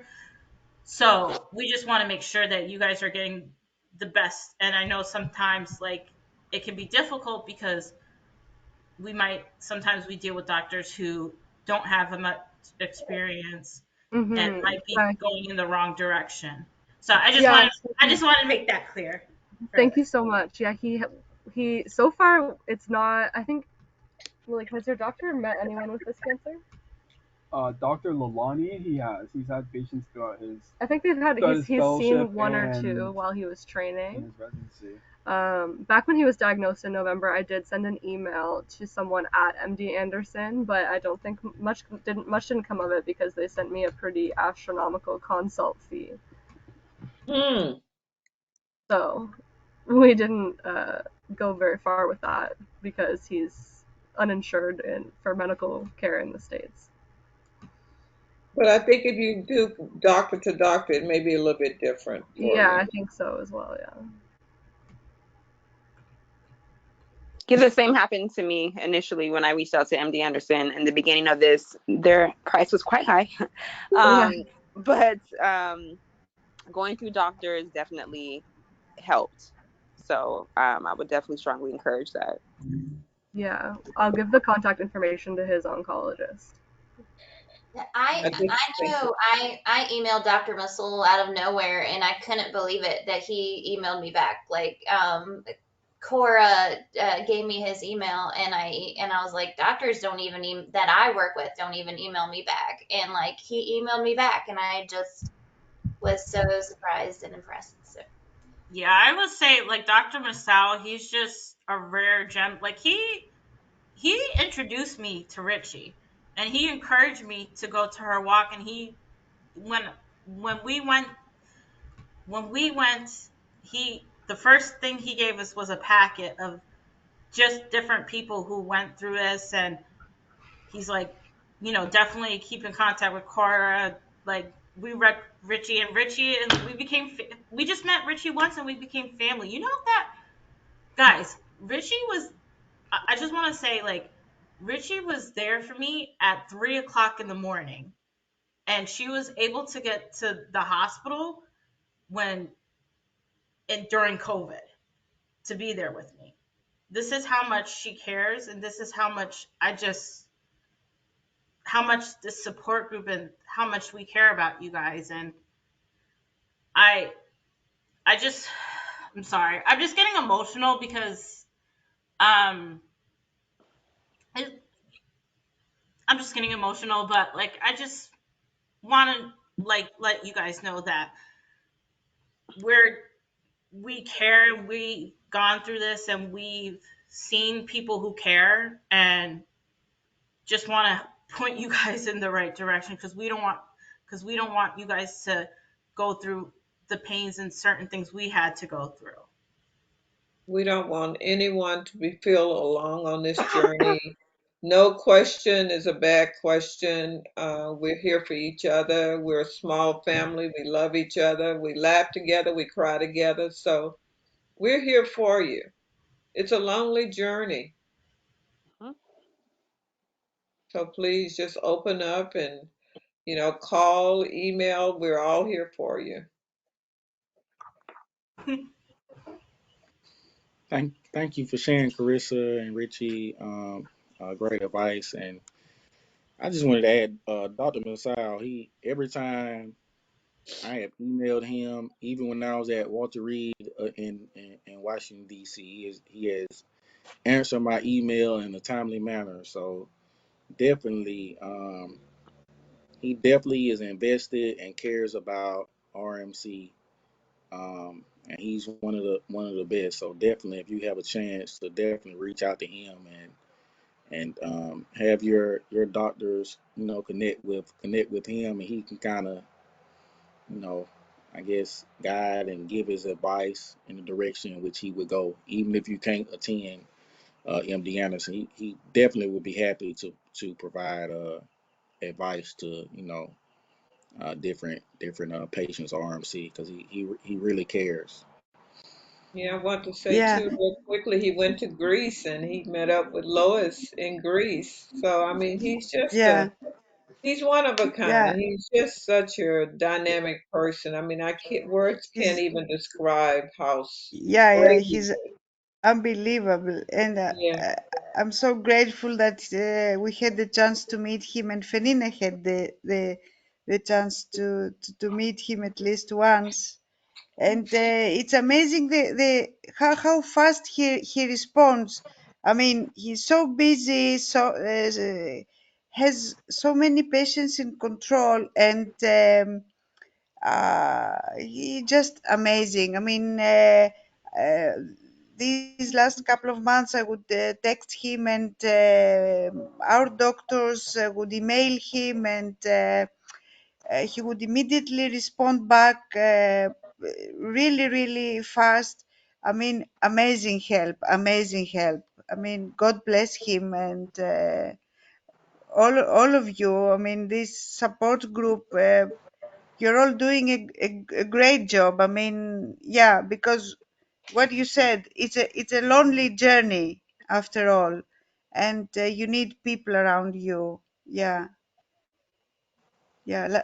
F: so we just want to make sure that you guys are getting the best. And I know sometimes, like, it can be difficult because sometimes we deal with doctors who don't have a much experience and might be
O: Exactly.
F: going in the wrong direction. So I just
O: Yeah.
F: want I just want to make that clear for
O: Thank you
F: this.
O: so much. Yeah, he so far it's not. I think, like, has your doctor met anyone with this cancer?
J: Dr. Lalani, he's had patients
O: I think they've had
J: throughout his
O: he's
J: fellowship
O: seen one or two
J: and
O: while he was
J: in
O: training.
J: his residency.
O: Back when he was diagnosed in November, I did send an email to someone at MD Anderson, but I don't think much didn't come of it because they sent me a pretty astronomical consult fee.
C: Hmm.
O: So we didn't go very far with that because he's uninsured for medical care in the States.
C: But I think if you do doctor to doctor, it may be a little bit different for
O: Yeah,
C: you.
O: I think so as well. Yeah.
M: Because the same happened to me initially when I reached out to MD Anderson in the beginning of this. Their price was quite high.
O: Yeah.
M: um, but going through doctors definitely helped. So I would definitely strongly encourage that.
O: Yeah. I'll give the contact information to his oncologist.
C: I just
H: I
C: think
H: knew I emailed Dr. Masul out of nowhere and I couldn't believe it that he emailed me back. Like Cora gave me his email and I was like, doctors don't even that I work with don't even email me back. And like he emailed me back and I just was so surprised and impressed. So
F: Yeah, I would say like Dr. Masao, he's just a rare gem. Like he introduced me to Richie, and he encouraged me to go to her walk. And he when when we went when we went, he the first thing he gave us was a packet of just different people who went through this, and he's like, definitely keep in contact with Cora. Like we read Richie, and we just met Richie once, and we became family. You know that, guys. Richie was. I just want to say, like, Richie was there for me at 3 o'clock in the morning, and she was able to get to the hospital when and during COVID to be there with me. This is how much she cares, and this is how much this support group and how much we care about you guys. And I I just I'm sorry. I'm just getting emotional because um it, I'm just getting emotional, but like I just want to like let you guys know that we're we care and we've gone through this and we've seen people who care and just want to point you guys in the right direction because we don't want you guys to go through the pains and certain things we had to go through.
C: we don't want anyone to be feel along on this journey. No question is a bad question. We're here for each other. We're a small family. We love each other. We laugh together. We cry together. So we're here for you. It's a lonely journey.
M: Mhm.
C: So please just open up and, call, email. We're all here for you.
B: Thank you for sharing, Carissa and Richie. Great advice. And I just wanted to add, Dr. Masao, he every time I have emailed him, even when I was at Walter Reed in Washington D.C., he has answered my email in a timely manner. So definitely, he definitely is invested and cares about RMC. And he's one of the best. So definitely, if you have a chance to definitely reach out to him and have your doctors, connect with him, and he can kind of, you know, I guess guide and give his advice in the direction in which he would go, even if you can't attend MD Anderson. He definitely would be happy to provide advice to different patients RMC because he really cares.
C: Yeah, I want to say
G: Yeah,
C: too, real quickly, he went to Greece and he met up with Lois in Greece. So, I mean,
G: yeah,
C: he's one of a kind
G: yeah.
C: and he's just such a dynamic person. I mean, words can't
G: He's
C: even describe how
G: yeah.
C: great he
G: He's
C: is.
G: unbelievable, and
C: Yeah.
G: uh, I'm so grateful that we had the chance to meet him, and Fenina had the chance to meet him at least once. And it's amazing the how fast he responds. I mean, he's so busy, so has so many patients in control, and he just amazing. I mean, uh, these last couple of months, I would text him, and our doctors would email him, and he would immediately respond back really, really fast. I mean, amazing help, amazing help. I mean, God bless him, and all of you. I mean, this support group, you're all doing a great job. I mean, yeah, because what you said, it's a lonely journey after all, and you need people around you. Yeah, yeah,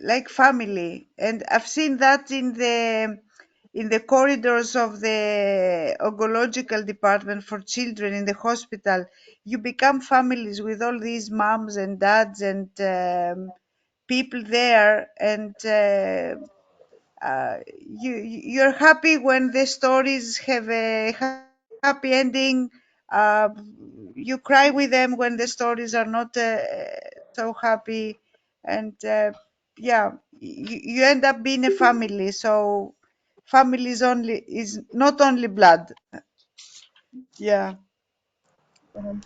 G: like family. And I've seen that in the corridors of the oncological department for children in the hospital. You become families with all these moms and dads and people there, and you're happy when the stories have a happy ending. uh, you cry with them when the stories are not so happy, and yeah, you end up being a family. So family is not only blood. Yeah.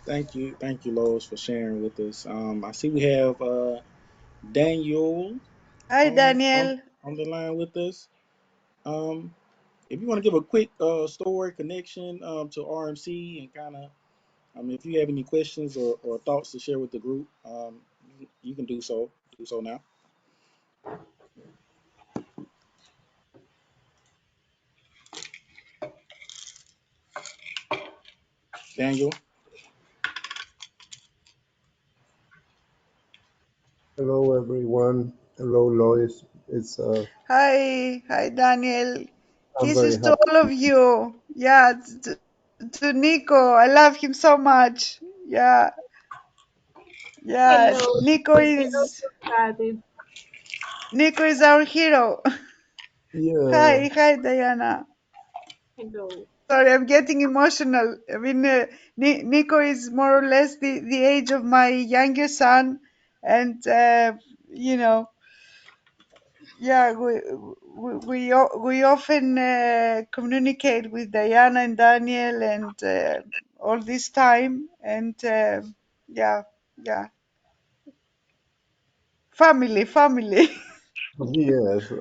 B: Thank you, Lois, for sharing with us. I see we have Daniel
G: Hi,
B: on
G: Daniel.
B: on on the line with us. Um, if you want to give a quick story connection to RMC and kind of, if you have any questions or thoughts to share with the group, you can do so. Do so now, Daniel.
P: Hello, everyone. Hello, Lois. It's
G: Hi, Daniel.
P: I'm
G: Kisses
P: very
G: to
P: happy.
G: all of you. Yeah, to Nico. I love him so much. Yeah, yeah.
F: Hello,
G: Nico is our hero.
P: Yeah,
G: Hi, Diana.
F: hello.
G: Sorry, I'm getting emotional. I mean, Nico is more or less the age of my younger son, and you know, yeah, we often communicate with Diana and Daniel, and all this time, and yeah, yeah, family.
P: yes.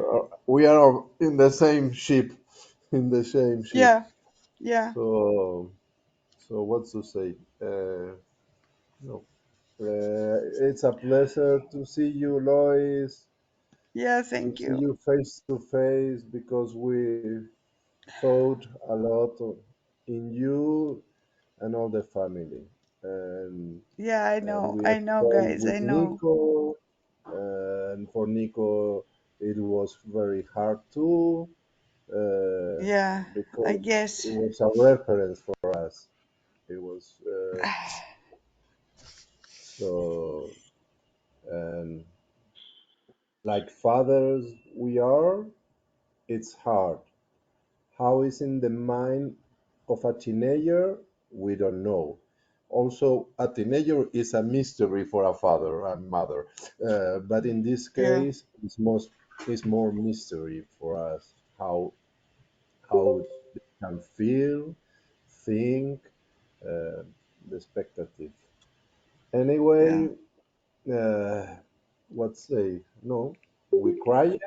P: We are in the same ship, in the same ship.
G: Yeah, yeah,
P: So, so what to say? No. It's a pleasure to see you, Lois,
G: yeah.
P: to
G: Thank
P: see
G: you.
P: you face to face because we thought a lot in you and all the family. And
G: Yeah,
P: we
G: I know,
P: spoke
G: guys.
P: with
G: I know.
P: Nico, and for Nico, it was very hard too, uh,
G: Yeah, I
P: because
G: guess.
P: it was a reference for us. It was so, and like fathers we are, it's hard. How is in the mind of a teenager? We don't know. Also, a teenager is a mystery for a father and mother, but in this
G: Yeah,
P: case, it's more mystery for us how they can feel, think, uh, the expectative.
G: yeah,
P: Anyway, uh, what say? No, we cried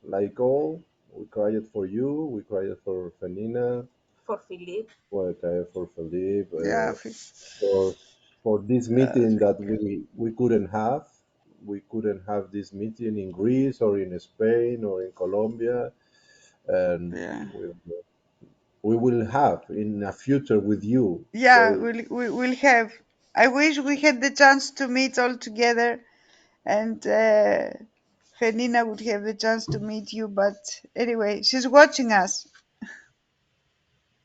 P: like all. We cried for you. We cried for Fanina.
F: For Philip.
P: Well, for Felipe,
G: yeah.
P: for for this
G: Uh,
P: meeting that we couldn't have. We couldn't have this meeting in Greece or in Spain or in Colombia, and
G: yeah.
P: we will have in a future with you.
G: Yeah,
P: Very
G: we'll have. I wish we had the chance to meet all together, and Fenina would have the chance to meet you. But anyway, she's watching us.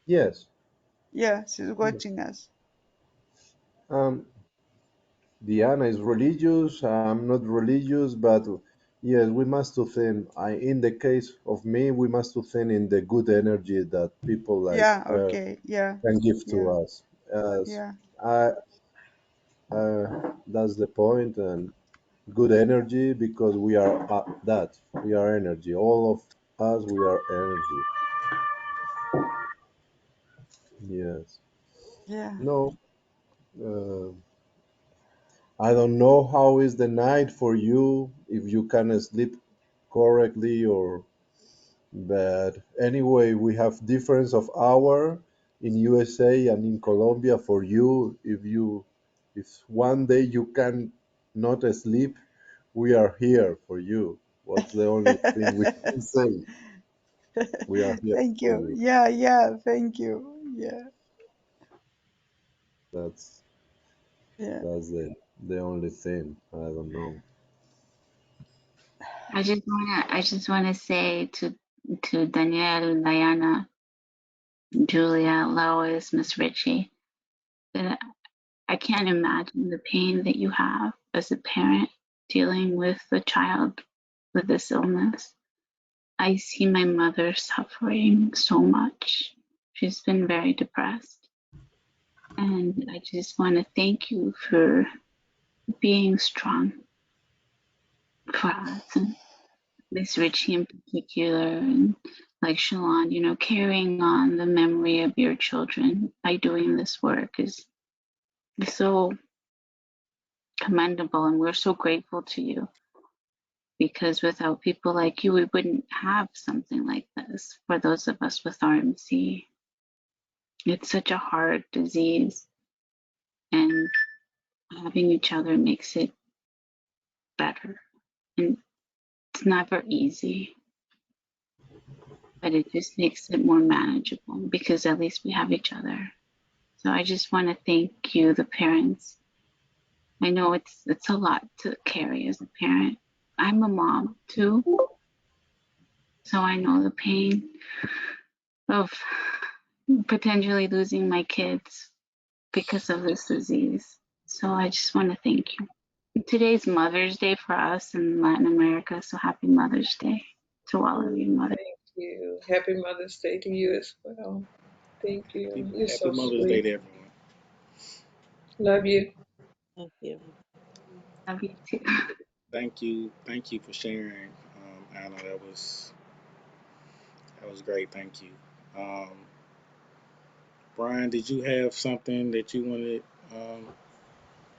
P: yes.
G: Yeah, she's watching us.
P: Um, Diana is religious. I'm not religious, but yes, we must to think. In the case of me, we must to think in the good energy that people like
G: Yeah.
P: her
G: Okay. Yeah.
P: can give to
G: Yeah.
P: us. As
G: Yeah.
P: I, that's the point, and good energy because we are that we are energy. All of us, we are energy. Yes.
G: Yeah.
P: No. Uh, I don't know how is the night for you if you can sleep correctly or but anyway we have difference of hour in USA and in Colombia for you if you If one day you can not sleep, we are here for you. What's the only thing we can say? We are here
G: Thank
P: for
G: you.
P: you.
G: Yeah, yeah, thank you. Yeah,
P: That's
G: yeah.
P: that's the only thing. I don't know.
D: I just wanna say to Danielle, Diana, Julia, Lois, Miss Ritchie, that I can't imagine the pain that you have as a parent dealing with a child with this illness. I see my mother suffering so much. She's been very depressed. And I just want to thank you for being strong for us, and Miss Ritchie in particular, and like Shalon, carrying on the memory of your children by doing this work is so commendable. And we're so grateful to you, because without people like you, we wouldn't have something like this for those of us with RMC. It's such a hard disease, and having each other makes it better. And it's never easy, but it just makes it more manageable because at least we have each other. So I just want to thank you, the parents. I know it's a lot to carry as a parent. I'm a mom too, so I know the pain of potentially losing my kids because of this disease. So I just want to thank you. Today's Mother's Day for us in Latin America, so happy Mother's Day to all of you mothers.
C: Thank you. Happy Mother's Day to you as well. Thank
B: Happy,
C: you. You're
B: happy
C: so
B: Mother's Day
C: sweet.
B: to everyone.
C: Love you.
I: Thank you.
D: Love you too.
B: Thank you for sharing, Anna. That was great. Thank you. Um, Brian, did you have something that you wanted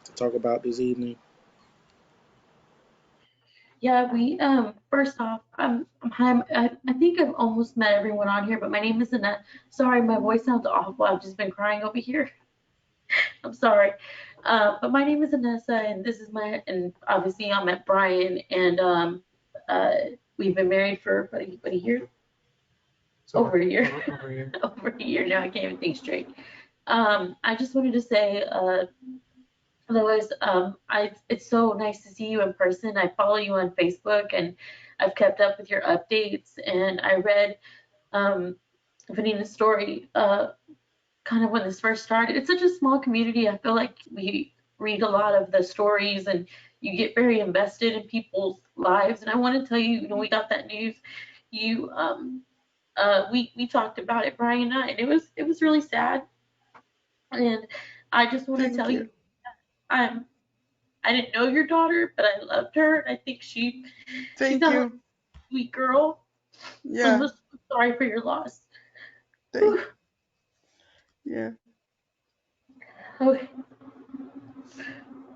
B: to talk about this evening?
Q: Yeah, we first off, I think I've almost met everyone on here, but my name is Annette. Sorry, my voice sounds awful. I've just been crying over here. I'm sorry. But my name is Anessa, and this is and obviously I met Brian, and uh, we've been married for what, a year? Over a year.
E: Over here.
Q: Over a year now. I can't even think straight. I just wanted to say, Lois, it's so nice to see you in person. I follow you on Facebook, and I've kept up with your updates. And I read Vanina's story kind of when this first started. It's such a small community. I feel like we read a lot of the stories, and you get very invested in people's lives. And I want to tell you, we got that news. You we talked about it, Brian and I, and it was really sad. And I just want to
G: Thank
Q: tell you,
G: you.
Q: I'm I didn't know your daughter, but I loved her. I think she
G: Thank
Q: sounds like
G: you.
Q: a sweet girl. I'm
G: Yeah,
Q: just sorry for your loss.
G: thank yeah.
Q: Okay,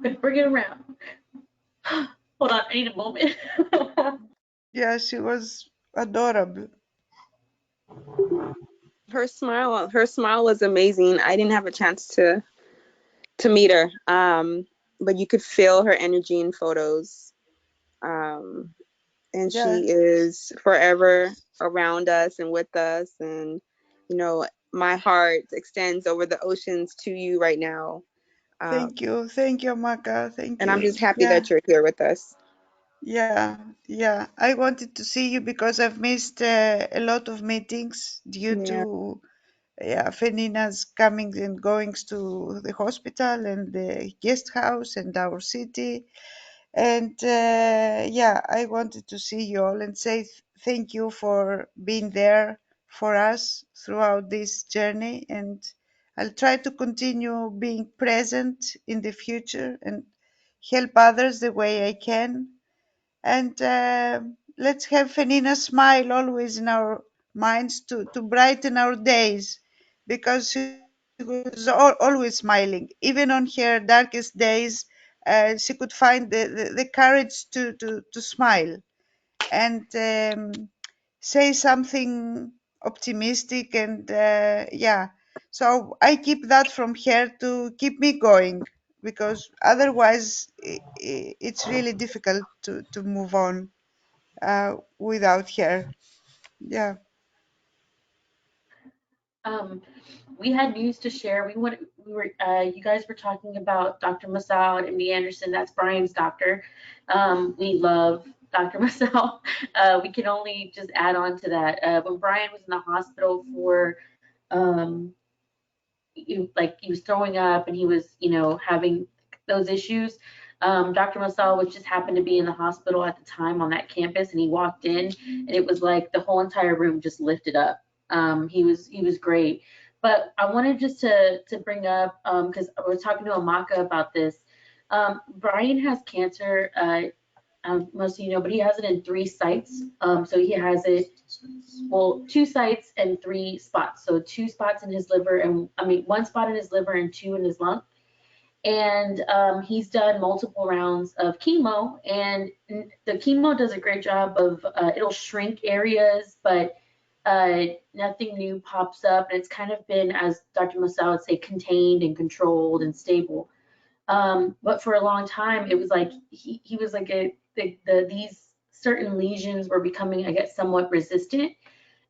Q: but bring it around. Hold on, I need a moment.
G: Yeah, she was adorable.
M: Her smile was amazing. I didn't have a chance to meet her, but you could feel her energy in photos. Um, and
G: Yeah,
M: she is forever around us and with us. And my heart extends over the oceans to you right now.
G: thank
M: Um,
G: you. Thank you, Maka. Thank
M: and I'm
G: you.
M: just happy
G: Yeah,
M: that you're here with us.
G: yeah, yeah. I wanted to see you because I've missed a lot of meetings due
M: Yeah.
G: to yeah, Fenina's coming and goings to the hospital and the guest house and our city. And yeah, I wanted to see you all and say thank you for being there for us throughout this journey. And I'll try to continue being present in the future and help others the way I can. And let's have Fenina smile always in our minds to brighten our days because she was always smiling. Even on her darkest days, she could find the courage to smile and say something optimistic. And yeah, so I keep that from her to keep me going because otherwise it's really difficult to move on without her. Yeah.
Q: Um, we had news to share. You guys were talking about Dr. Masao and MD Anderson. That's Brian's doctor. We love Dr. Masao. We can only just add on to that. When Brian was in the hospital for, um, he was throwing up and he was, having those issues. Dr. Masao was just happened to be in the hospital at the time on that campus, and he walked in, and it was like the whole entire room just lifted up. He was great. But I wanted just to bring up, because I was talking to Amaka about this. Brian has cancer. Most of you know, but he has it in 3 sites. So he has it, well, 2 sites and 3 spots. So 2 spots in his liver, and 1 spot in his liver and 2 in his lung. And he's done multiple rounds of chemo, and the chemo does a great job of, it'll shrink areas, but nothing new pops up. And it's kind of been, as Dr. Masao would say, contained and controlled and stable. But for a long time, it was like he was like these certain lesions were becoming, I guess, somewhat resistant,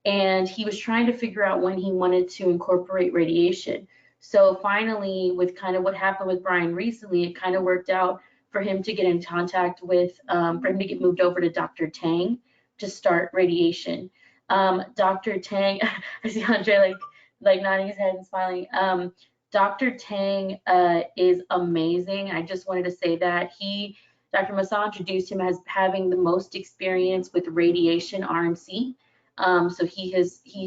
Q: and he was trying to figure out when he wanted to incorporate radiation. So finally, with kind of what happened with Brian recently, it kind of worked out for him to get in contact with, for him to get moved over to Dr. Tang to start radiation. Dr. Tang, I see Andre like nodding his head and smiling. Dr. Tang is amazing. I just wanted to say that Dr. Massa introduced him as having the most experience with radiation RMC. So he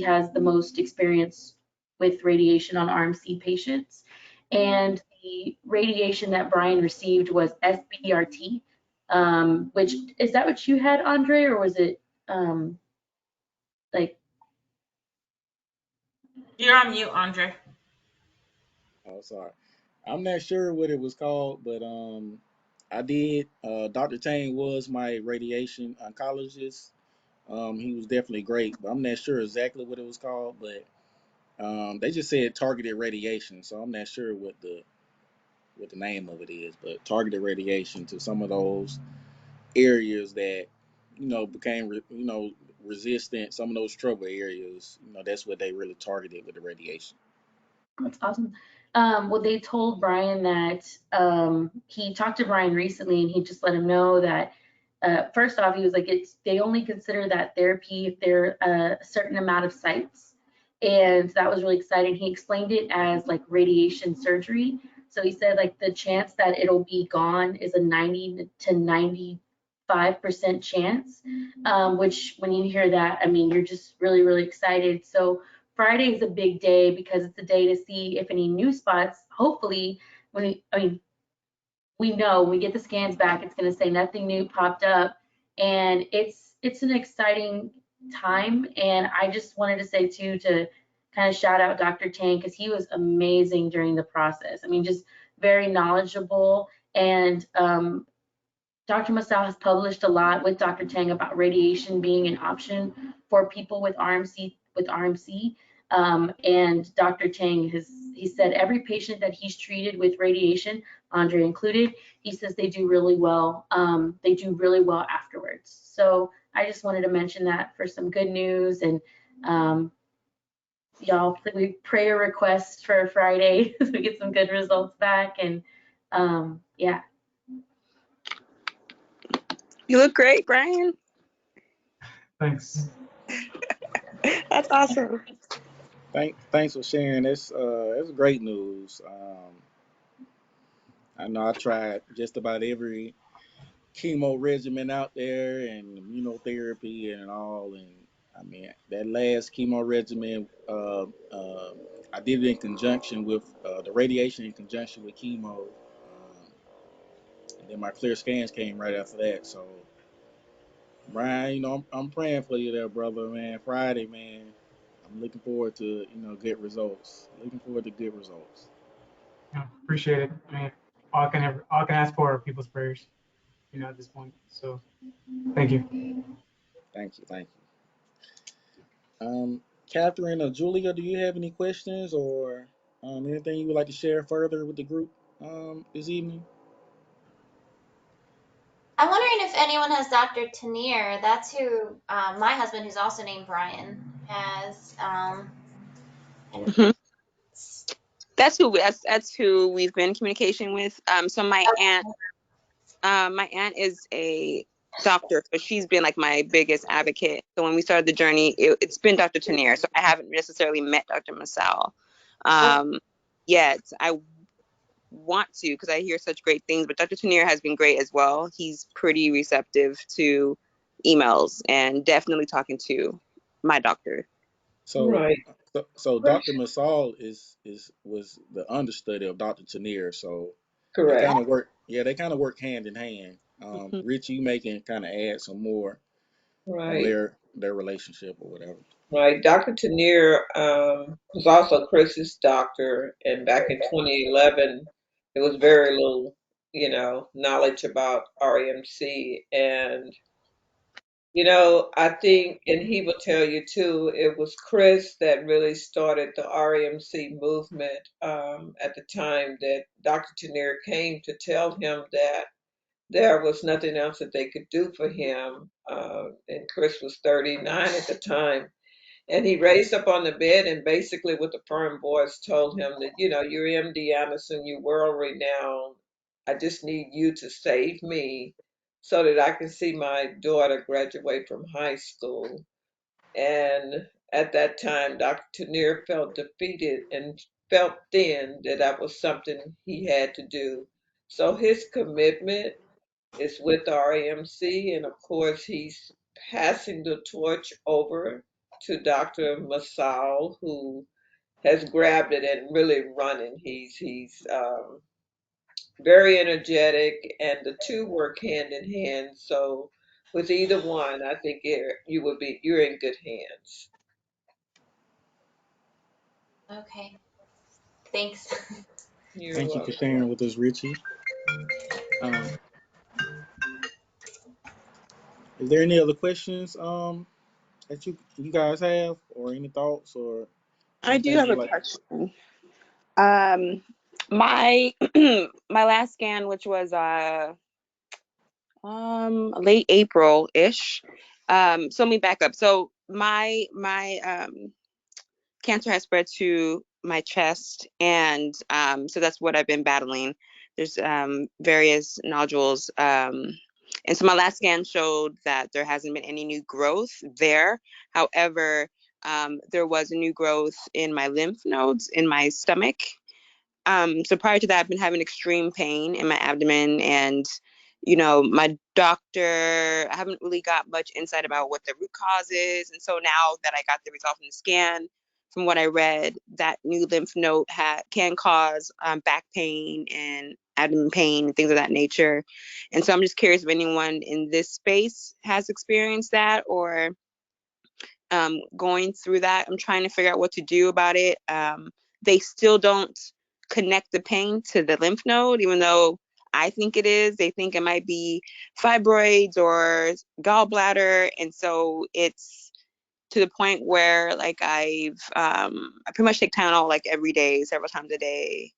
Q: has the most experience with radiation on RMC patients. And the radiation that Brian received was SBRT, which, is that what you had, Andre, or was it like?
F: You're on mute, Andre.
B: Oh, sorry. I'm not sure what it was called, but I did. Dr. Tang was my radiation oncologist. He was definitely great, but I'm not sure exactly what it was called. But they just said targeted radiation, so I'm not sure what the name of it is. But targeted radiation to some of those areas that became resistant. Some of those trouble areas, that's what they really targeted with the radiation.
Q: That's awesome. Well, they told Brian that, he talked to Brian recently, and he just let him know that, first off, he was like, they only consider that therapy if they're a certain amount of sites, and that was really exciting. He explained it as like radiation surgery. So he said like the chance that it'll be gone is a 90 to 95% chance, which when you hear that, you're just really, really excited. So Friday is a big day because it's a day to see if any new spots, hopefully, we know when we get the scans back, it's going to say nothing new popped up. And it's an exciting time. And I just wanted to say, too, to kind of shout out Dr. Tang, because he was amazing during the process. Just very knowledgeable. And Dr. Masao has published a lot with Dr. Tang about radiation being an option for people with RMC. And Dr. Tang he said every patient that he's treated with radiation, Andre included, he says they do really well. They do really well afterwards. So I just wanted to mention that for some good news, and y'all, we pray a request for Friday so we get some good results back. And yeah.
M: You look great, Brian.
E: Thanks.
M: That's awesome.
B: Thanks for sharing. That's great news. I know I tried just about every chemo regimen out there and immunotherapy and all, and that last chemo regimen, I did it in conjunction with the radiation in conjunction with chemo, and then my clear scans came right after that. So Brian, I'm praying for you there, brother, man. Friday, man. I'm looking forward to good results. Looking forward to good results.
E: Yeah, appreciate it. All I can ask for are people's prayers, at this point. So thank you.
B: Thank you. Catherine or Julia, do you have any questions or anything you would like to share further with the group? this evening?
H: I'm wondering if anyone has Dr. Tanier. That's who my husband, who's also named Brian, has. And
M: Mhm. That's who we've been in communication with. So my aunt is a doctor, so she's been like my biggest advocate. So when we started the journey, it's been Dr. Tanier. So I haven't necessarily met Dr. Masal yet. I want to because I hear such great things, but Dr. Tanier has been great as well. He's pretty receptive to emails and definitely talking to my doctor.
B: So,
C: Right.
B: so Dr. Masal was the understudy of Dr. Tanier. So they
C: Correct.
B: kind of work. Yeah, they kind of work hand in hand.
M: Mhm.
B: Rich, you may can kind of add some more on
C: Right.
B: their relationship or whatever.
C: Right. Dr. Tanier was also Chris's doctor, and back in 2011, there was very little, knowledge about RMC, and I think, and he will tell you too, it was Chris that really started the RMC movement at the time that Dr. Tanier came to tell him that there was nothing else that they could do for him. And Chris was 39 at the time. And he raised up on the bed and basically, with a firm voice, told him that, you're MD Anderson, you're world renowned. I just need you to save me so that I can see my daughter graduate from high school. And at that time, Dr. Tanier felt defeated and felt then that that was something he had to do. So his commitment is with RAMC, and of course, he's passing the torch over to Dr. Masal, who has grabbed it and really running. He's very energetic, and the two work hand in hand. So, with either one, I think you're in good hands.
H: okay, thanks.
C: You're
B: Thank you for
C: welcome.
B: sharing with us, Richie. Um, is there any other questions that you guys have, or any thoughts, or
M: I do
B: anything
M: have
B: you
M: a
B: like?
M: question. Um, my my last scan, which was late April ish. So let me back up. So my cancer has spread to my chest, and so that's what I've been battling. There's various nodules, and so my last scan showed that there hasn't been any new growth there. However, there was a new growth in my lymph nodes in my stomach. So prior to that, I've been having extreme pain in my abdomen, and my doctor, I haven't really got much insight about what the root cause is. And so now that I got the result from the scan, from what I read, that new lymph node can cause back pain and abdomen pain and things of that nature. And so I'm just curious if anyone in this space has experienced that or going through that. I'm trying to figure out what to do about it. They still don't connect the pain to the lymph node, even though I think it is. They think it might be fibroids or gallbladder. And so it's to the point where like I pretty much take Tylenol like every day, several times a day.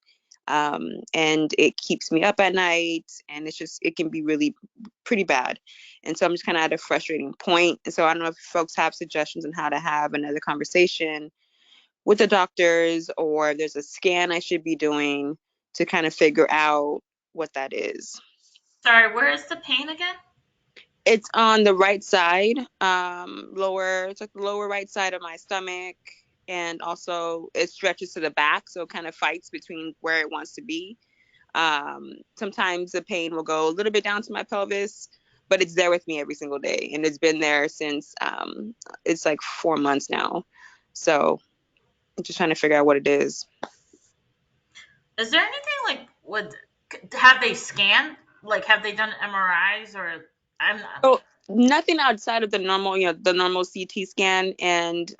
M: And it keeps me up at night, and it can be really pretty bad. And so I'm just kind of at a frustrating point. And so I don't know if folks have suggestions on how to have another conversation with the doctors, or if there's a scan I should be doing to kind of figure out what that is.
F: Sorry, where is the pain again?
M: It's on the right side, it's like the lower right side of my stomach. And also it stretches to the back, so it kind of fights between where it wants to be. Sometimes the pain will go a little bit down to my pelvis, but it's there with me every single day. And it's been there since it's like 4 months now. So I'm just trying to figure out what it is.
F: Is there anything like have they scanned? Like have they done MRIs or I'm not.
M: So nothing outside of the normal, the normal CT scan, and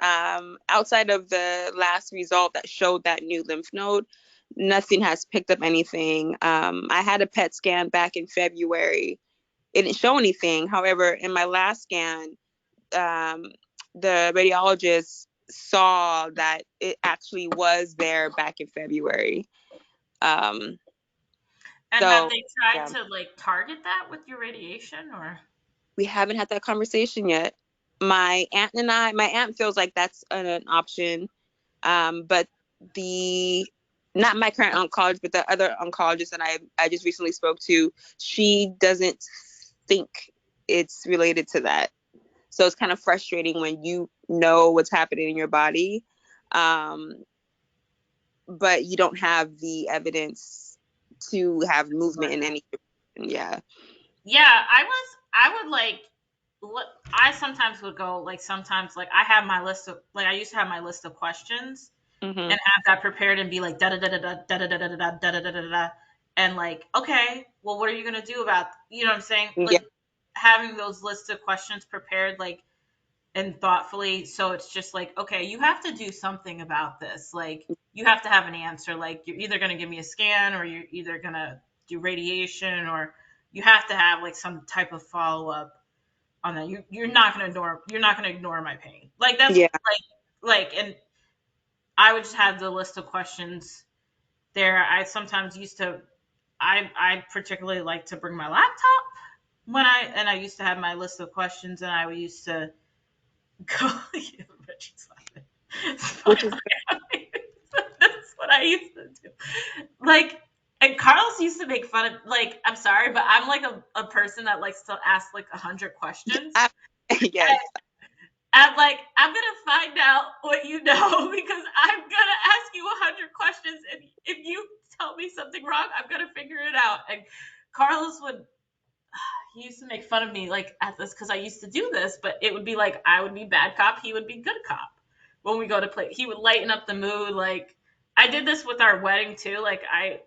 M: outside of the last result that showed that new lymph node, nothing has picked up anything. I had a PET scan back in February. It didn't show anything. However, in my last scan, um, the radiologist saw that it actually was there back in February. Um,
R: And have
M: So
R: they tried
M: yeah,
R: to like target that with your radiation or?
M: we haven't had that conversation yet. My aunt feels like that's an option. But the not my current oncologist, but the other oncologist that I just recently spoke to, she doesn't think it's related to that. So it's kind of frustrating when you know what's happening in your body, um, but you don't have the evidence to have movement in any direction. Yeah.
R: Yeah, I would like what I sometimes would go like sometimes like I have my list of like I used to have my list of questions
M: Hmm.
R: and have that prepared and be like da da da da da da da da da da da da da da da and like okay, well what are you gonna do about you know what I'm saying?
M: Yeah.
R: Like having those lists of questions prepared like and thoughtfully so it's just like okay, you have to do something about this. Like you have to have an answer. Like you're either gonna give me a scan or you're either gonna do radiation or you have to have like some type of follow up on that. You're not gonna ignore my pain. Like that's
M: Yeah.
R: and I would just have the list of questions there. I sometimes used to I particularly like to bring my laptop when I used to have my list of questions and I used to go Reggie's laughing.
M: Which is
R: That's what I used to do. Like and Carlos used to make fun of like I'm sorry, but I'm like a person that likes to ask like 100 questions.
M: I, yes.
R: I'm like, I'm gonna find out what you know because I'm gonna ask you 100 questions, and if you tell me something wrong, I'm gonna figure it out. And Carlos would, he used to make fun of me like at this because I used to do this, but it would be like I would be bad cop, he would be good cop when we go to play. He would lighten up the mood. Like I did this with our wedding too. Like I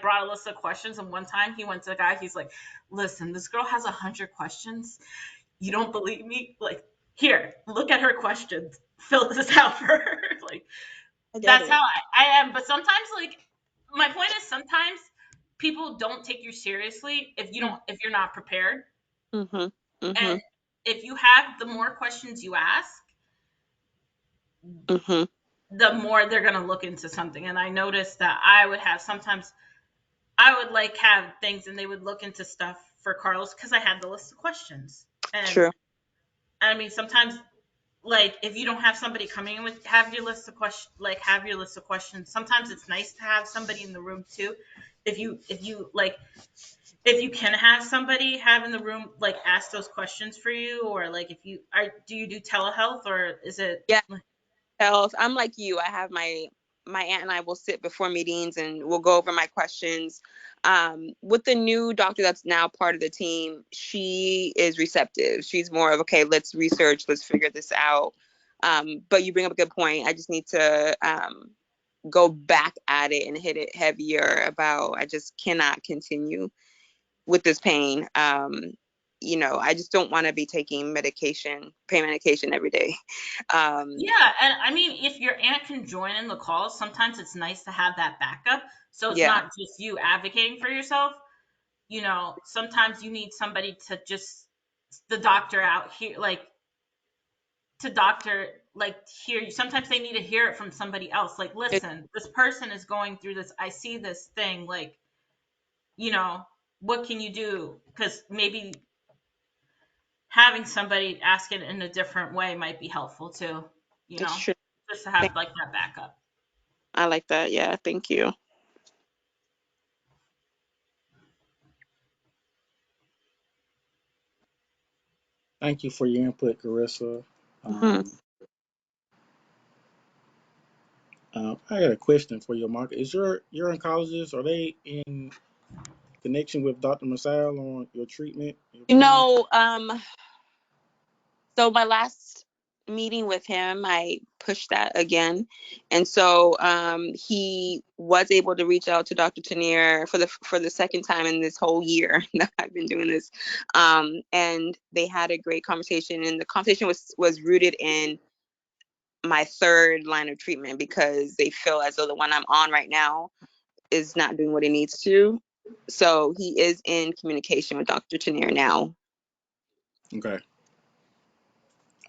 R: brought a list of questions, and one time he went to the guy. He's like, "Listen, this girl has 100 questions. You don't believe me? Like, here, look at her questions. Fill this out for her." Like,
M: I get
R: that's
M: it.
R: how I am. But sometimes, like, my point is sometimes people don't take you seriously if you're not prepared.
M: Mhm.
R: And
M: Mhm.
R: if you have the more questions you ask,
M: Mhm.
R: the more they're gonna look into something. And I noticed that I would have sometimes I would like have things and they would look into stuff for Carlos because I had the list of questions. And
M: True.
R: I mean sometimes like if you don't have somebody coming in with have your list of questions have your list of questions. Sometimes it's nice to have somebody in the room too. If you like if you can have somebody have in the room like ask those questions for you or like if you are do you do telehealth or is it
M: Yeah. Else, I'm like you. I have my aunt and I will sit before meetings and we'll go over my questions. With the new doctor that's now part of the team, she is receptive. She's more of okay, let's research, let's figure this out. But you bring up a good point. I just need to go back at it and hit it heavier about I just cannot continue with this pain. I just don't want to be taking pain medication every day. Um,
R: yeah and I mean if your aunt can join in the calls sometimes it's nice to have that backup so it's
M: yeah,
R: not just you advocating for yourself sometimes you need somebody to just the doctor out here like to doctor like hear you sometimes they need to hear it from somebody else like
M: it,
R: listen this person is going through this I see this thing like you know what can you do because maybe having somebody ask it in a different way might be helpful too you
M: it's
R: know
M: true.
R: just to have like that backup.
M: I like that. Yeah, thank you.
B: Thank you for your input, Carissa.
M: Mhm.
B: Um, I got a question for you, Mark. Is your oncologist are they in connection with Dr. Masal on your treatment, your
M: You
B: plan?
M: know, so my last meeting with him, I pushed that again, and so he was able to reach out to Dr. Tanier for the second time in this whole year that I've been doing this, and they had a great conversation, and the conversation was rooted in my third line of treatment because they feel as though the one I'm on right now is not doing what it needs to. So he is in communication with Dr. Tanier now.
B: Okay,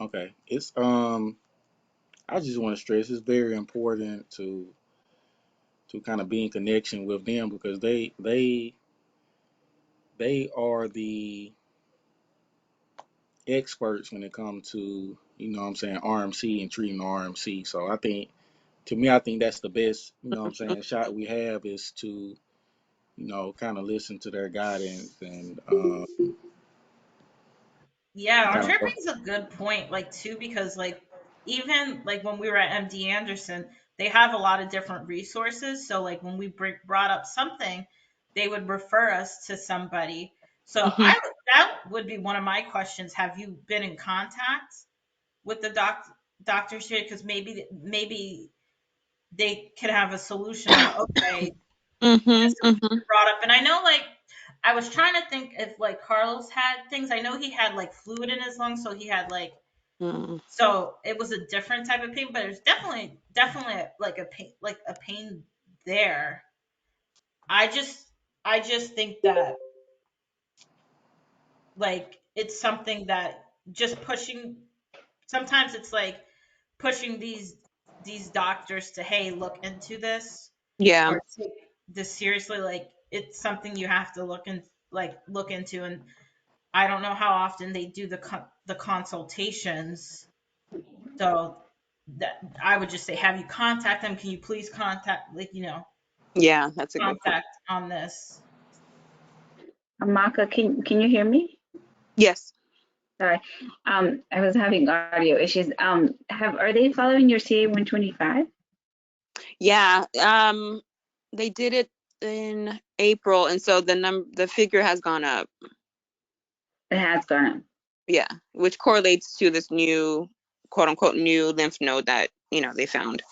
B: okay. I just want to stress it's very important to kind of be in connection with them, because they are the experts when it comes to, you know what I'm saying, RMC and treating the RMC. So I think, to me, I think that's the best, you know what I'm saying, shot we have, is to, you know, kind of listen to their guidance and
F: Yeah,
B: kind
F: Andre
B: of.
F: brings a good point, like too, because like even like when we were at MD Anderson, they have a lot of different resources. So like when we brought up something, they would refer us to somebody. So
M: Hmm.
F: that would be one of my questions. Have you been in contact with the doctors here? Because maybe they could have a solution of, okay,
M: Hmm.
F: this
M: Hmm.
F: brought up. And I know, like, I was trying to think if like Carlos had things. I know he had like fluid in his lungs, so he had like,
M: Hmm.
F: so it was a different type of pain, but there's definitely like a pain there. I just I just think that like it's something that just pushing, sometimes it's like pushing these doctors to, hey, look into this
M: Yeah.
F: or take this seriously. Like it's something you have to look into. And I don't know how often they do the consultations. So that I would just say, have you contact them? Can you please contact, like,
M: Yeah, that's a good point.
F: contact on this?
D: Amaka, can you hear me?
M: Yes.
D: Sorry. I was having audio issues. Are they following your CA 125?
M: Yeah. They did it in April, and so the figure has gone up.
D: It has gone up.
M: Yeah, which correlates to this new, quote unquote, new lymph node that, they found.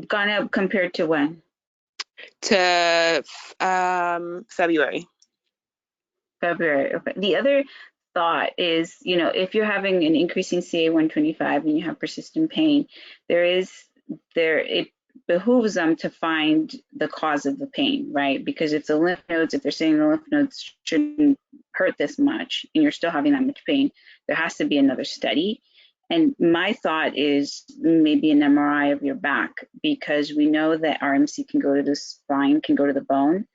D: Gone up compared to when?
M: To February.
D: February. Okay. The other thought is, if you're having an increasing CA 125 and you have persistent pain, it behooves them to find the cause of the pain, right? Because if the lymph nodes, if they're saying the lymph nodes shouldn't hurt this much and you're still having that much pain, there has to be another study. And my thought is maybe an MRI of your back, because we know that RMC can go to the spine, can go to the bone.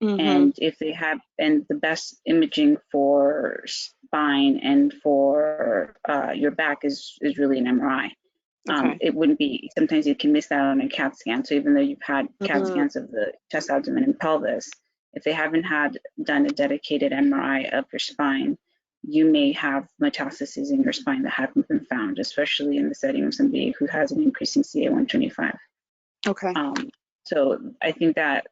M: Mm-hmm.
D: And if they have, and the best imaging for spine and for your back is really an MRI.
M: Okay.
D: It wouldn't be, sometimes you can miss that on a CAT scan. So even though you've had CAT scans of the chest, abdomen, and pelvis, if they haven't done a dedicated MRI of your spine, you may have metastases in your spine that haven't been found, especially in the setting of somebody who has an increasing CA 125.
M: Okay.
D: So I think that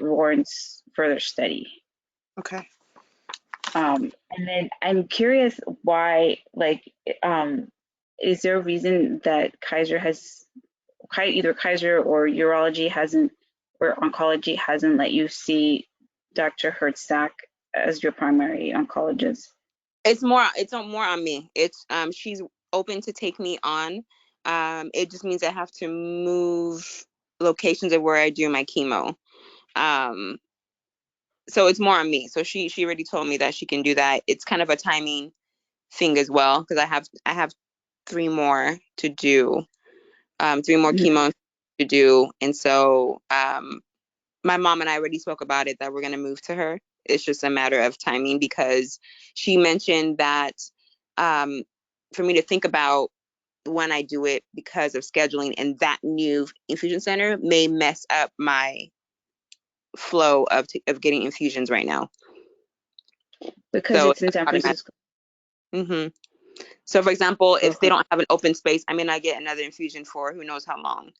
D: warrants further study.
M: Okay.
D: And then I'm curious why, is there a reason that either Kaiser or urology hasn't, or oncology hasn't let you see Dr. Hertzak as your primary oncologist?
M: It's more on me. It's she's open to take me on. It just means I have to move locations of where I do my chemo. So it's more on me. So she already told me that she can do that. It's kind of a timing thing as well, because I have 3 more to do. 3 more chemo to do. And so my mom and I already spoke about it, that we're going to move to her. It's just a matter of timing, because she mentioned that for me to think about when I do it, because of scheduling, and that new infusion center may mess up my flow of getting infusions right now.
D: Because
M: So
D: it's in San Francisco.
M: Mm-hmm. So, for example, if they don't have an open space, I may not get another infusion for who knows how long.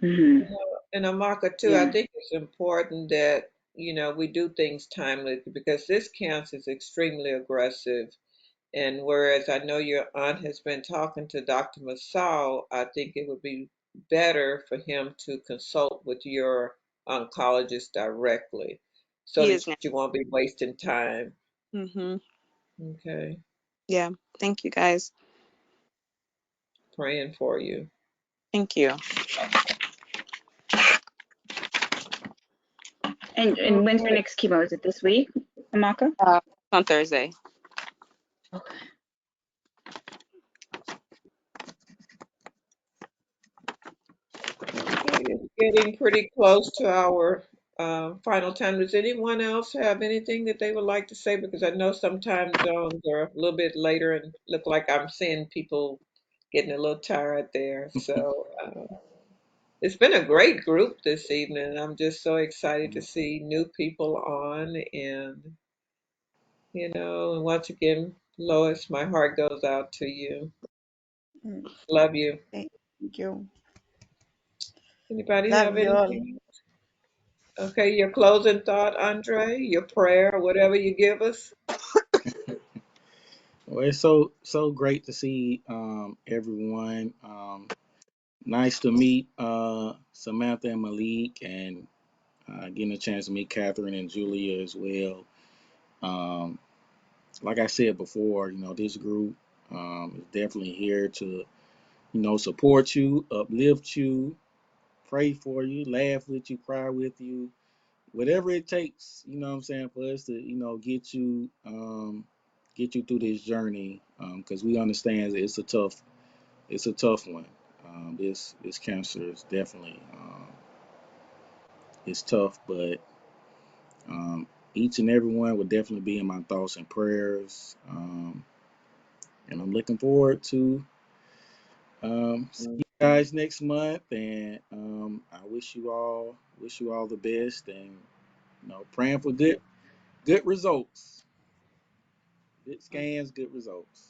D: Mm-hmm.
C: And Amaka too, I think it's important that, we do things timely, because this cancer is extremely aggressive. And whereas I know your aunt has been talking to Dr. Masal, I think it would be better for him to consult with your oncologist directly, so
M: He
C: that
M: is now.
C: you won't be wasting time.
M: Mm-hmm.
C: Okay.
M: Yeah. Thank you, guys.
C: Praying for you.
M: Thank you.
D: And when's your next chemo? Is it this week, Amaka?
M: On Thursday.
D: Okay.
C: It's getting pretty close to our final time. Does anyone else have anything that they would like to say? Because I know some time zones are a little bit later and look like I'm seeing people getting a little tired there. So it's been a great group this evening. I'm just so excited to see new people on. And, and once again, Lois, my heart goes out to you.
G: Mm,
C: Love you.
G: Thank you.
C: Anybody
G: Love
C: have
G: you all.
C: anything? Okay, your closing thought, Andre, your prayer, whatever you give us.
B: Well, it's so great to see everyone. Nice to meet Samantha and Malik, and getting a chance to meet Catherine and Julia as well. Um, like I said before, this group is definitely here to, support you, uplift you, pray for you, laugh with you, cry with you, whatever it takes. You know what I'm saying, for us to, get you through this journey, because we understand that it's a tough one. This cancer is definitely it's tough, but each and every one will definitely be in my thoughts and prayers. And I'm looking forward to see you guys next month. And I wish you all the best, and praying for good results, good scans, good results.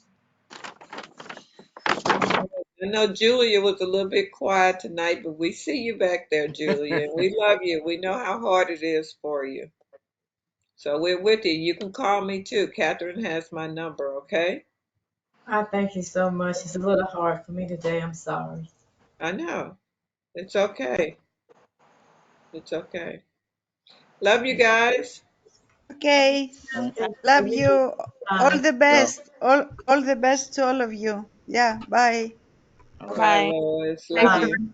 C: I know Julia was a little bit quiet tonight, but we see you back there, Julia, and we love you. We know how hard it is for you. So we're with you. You can call me too. Catherine has my number, okay?
K: I thank you so much. It's a little hard for me today. I'm sorry.
C: I know. It's okay. It's okay. Love you guys.
G: Okay.
B: All right,
K: Okay,
G: Love
K: you too.
G: you. All
K: Bye.
G: the
B: y'all.
G: best. All the best to all of you. Yeah. Bye.
B: All
C: Bye,
B: right.
M: Bye.
C: Lois. Love
F: Thank
K: Bye.
F: you.
C: you.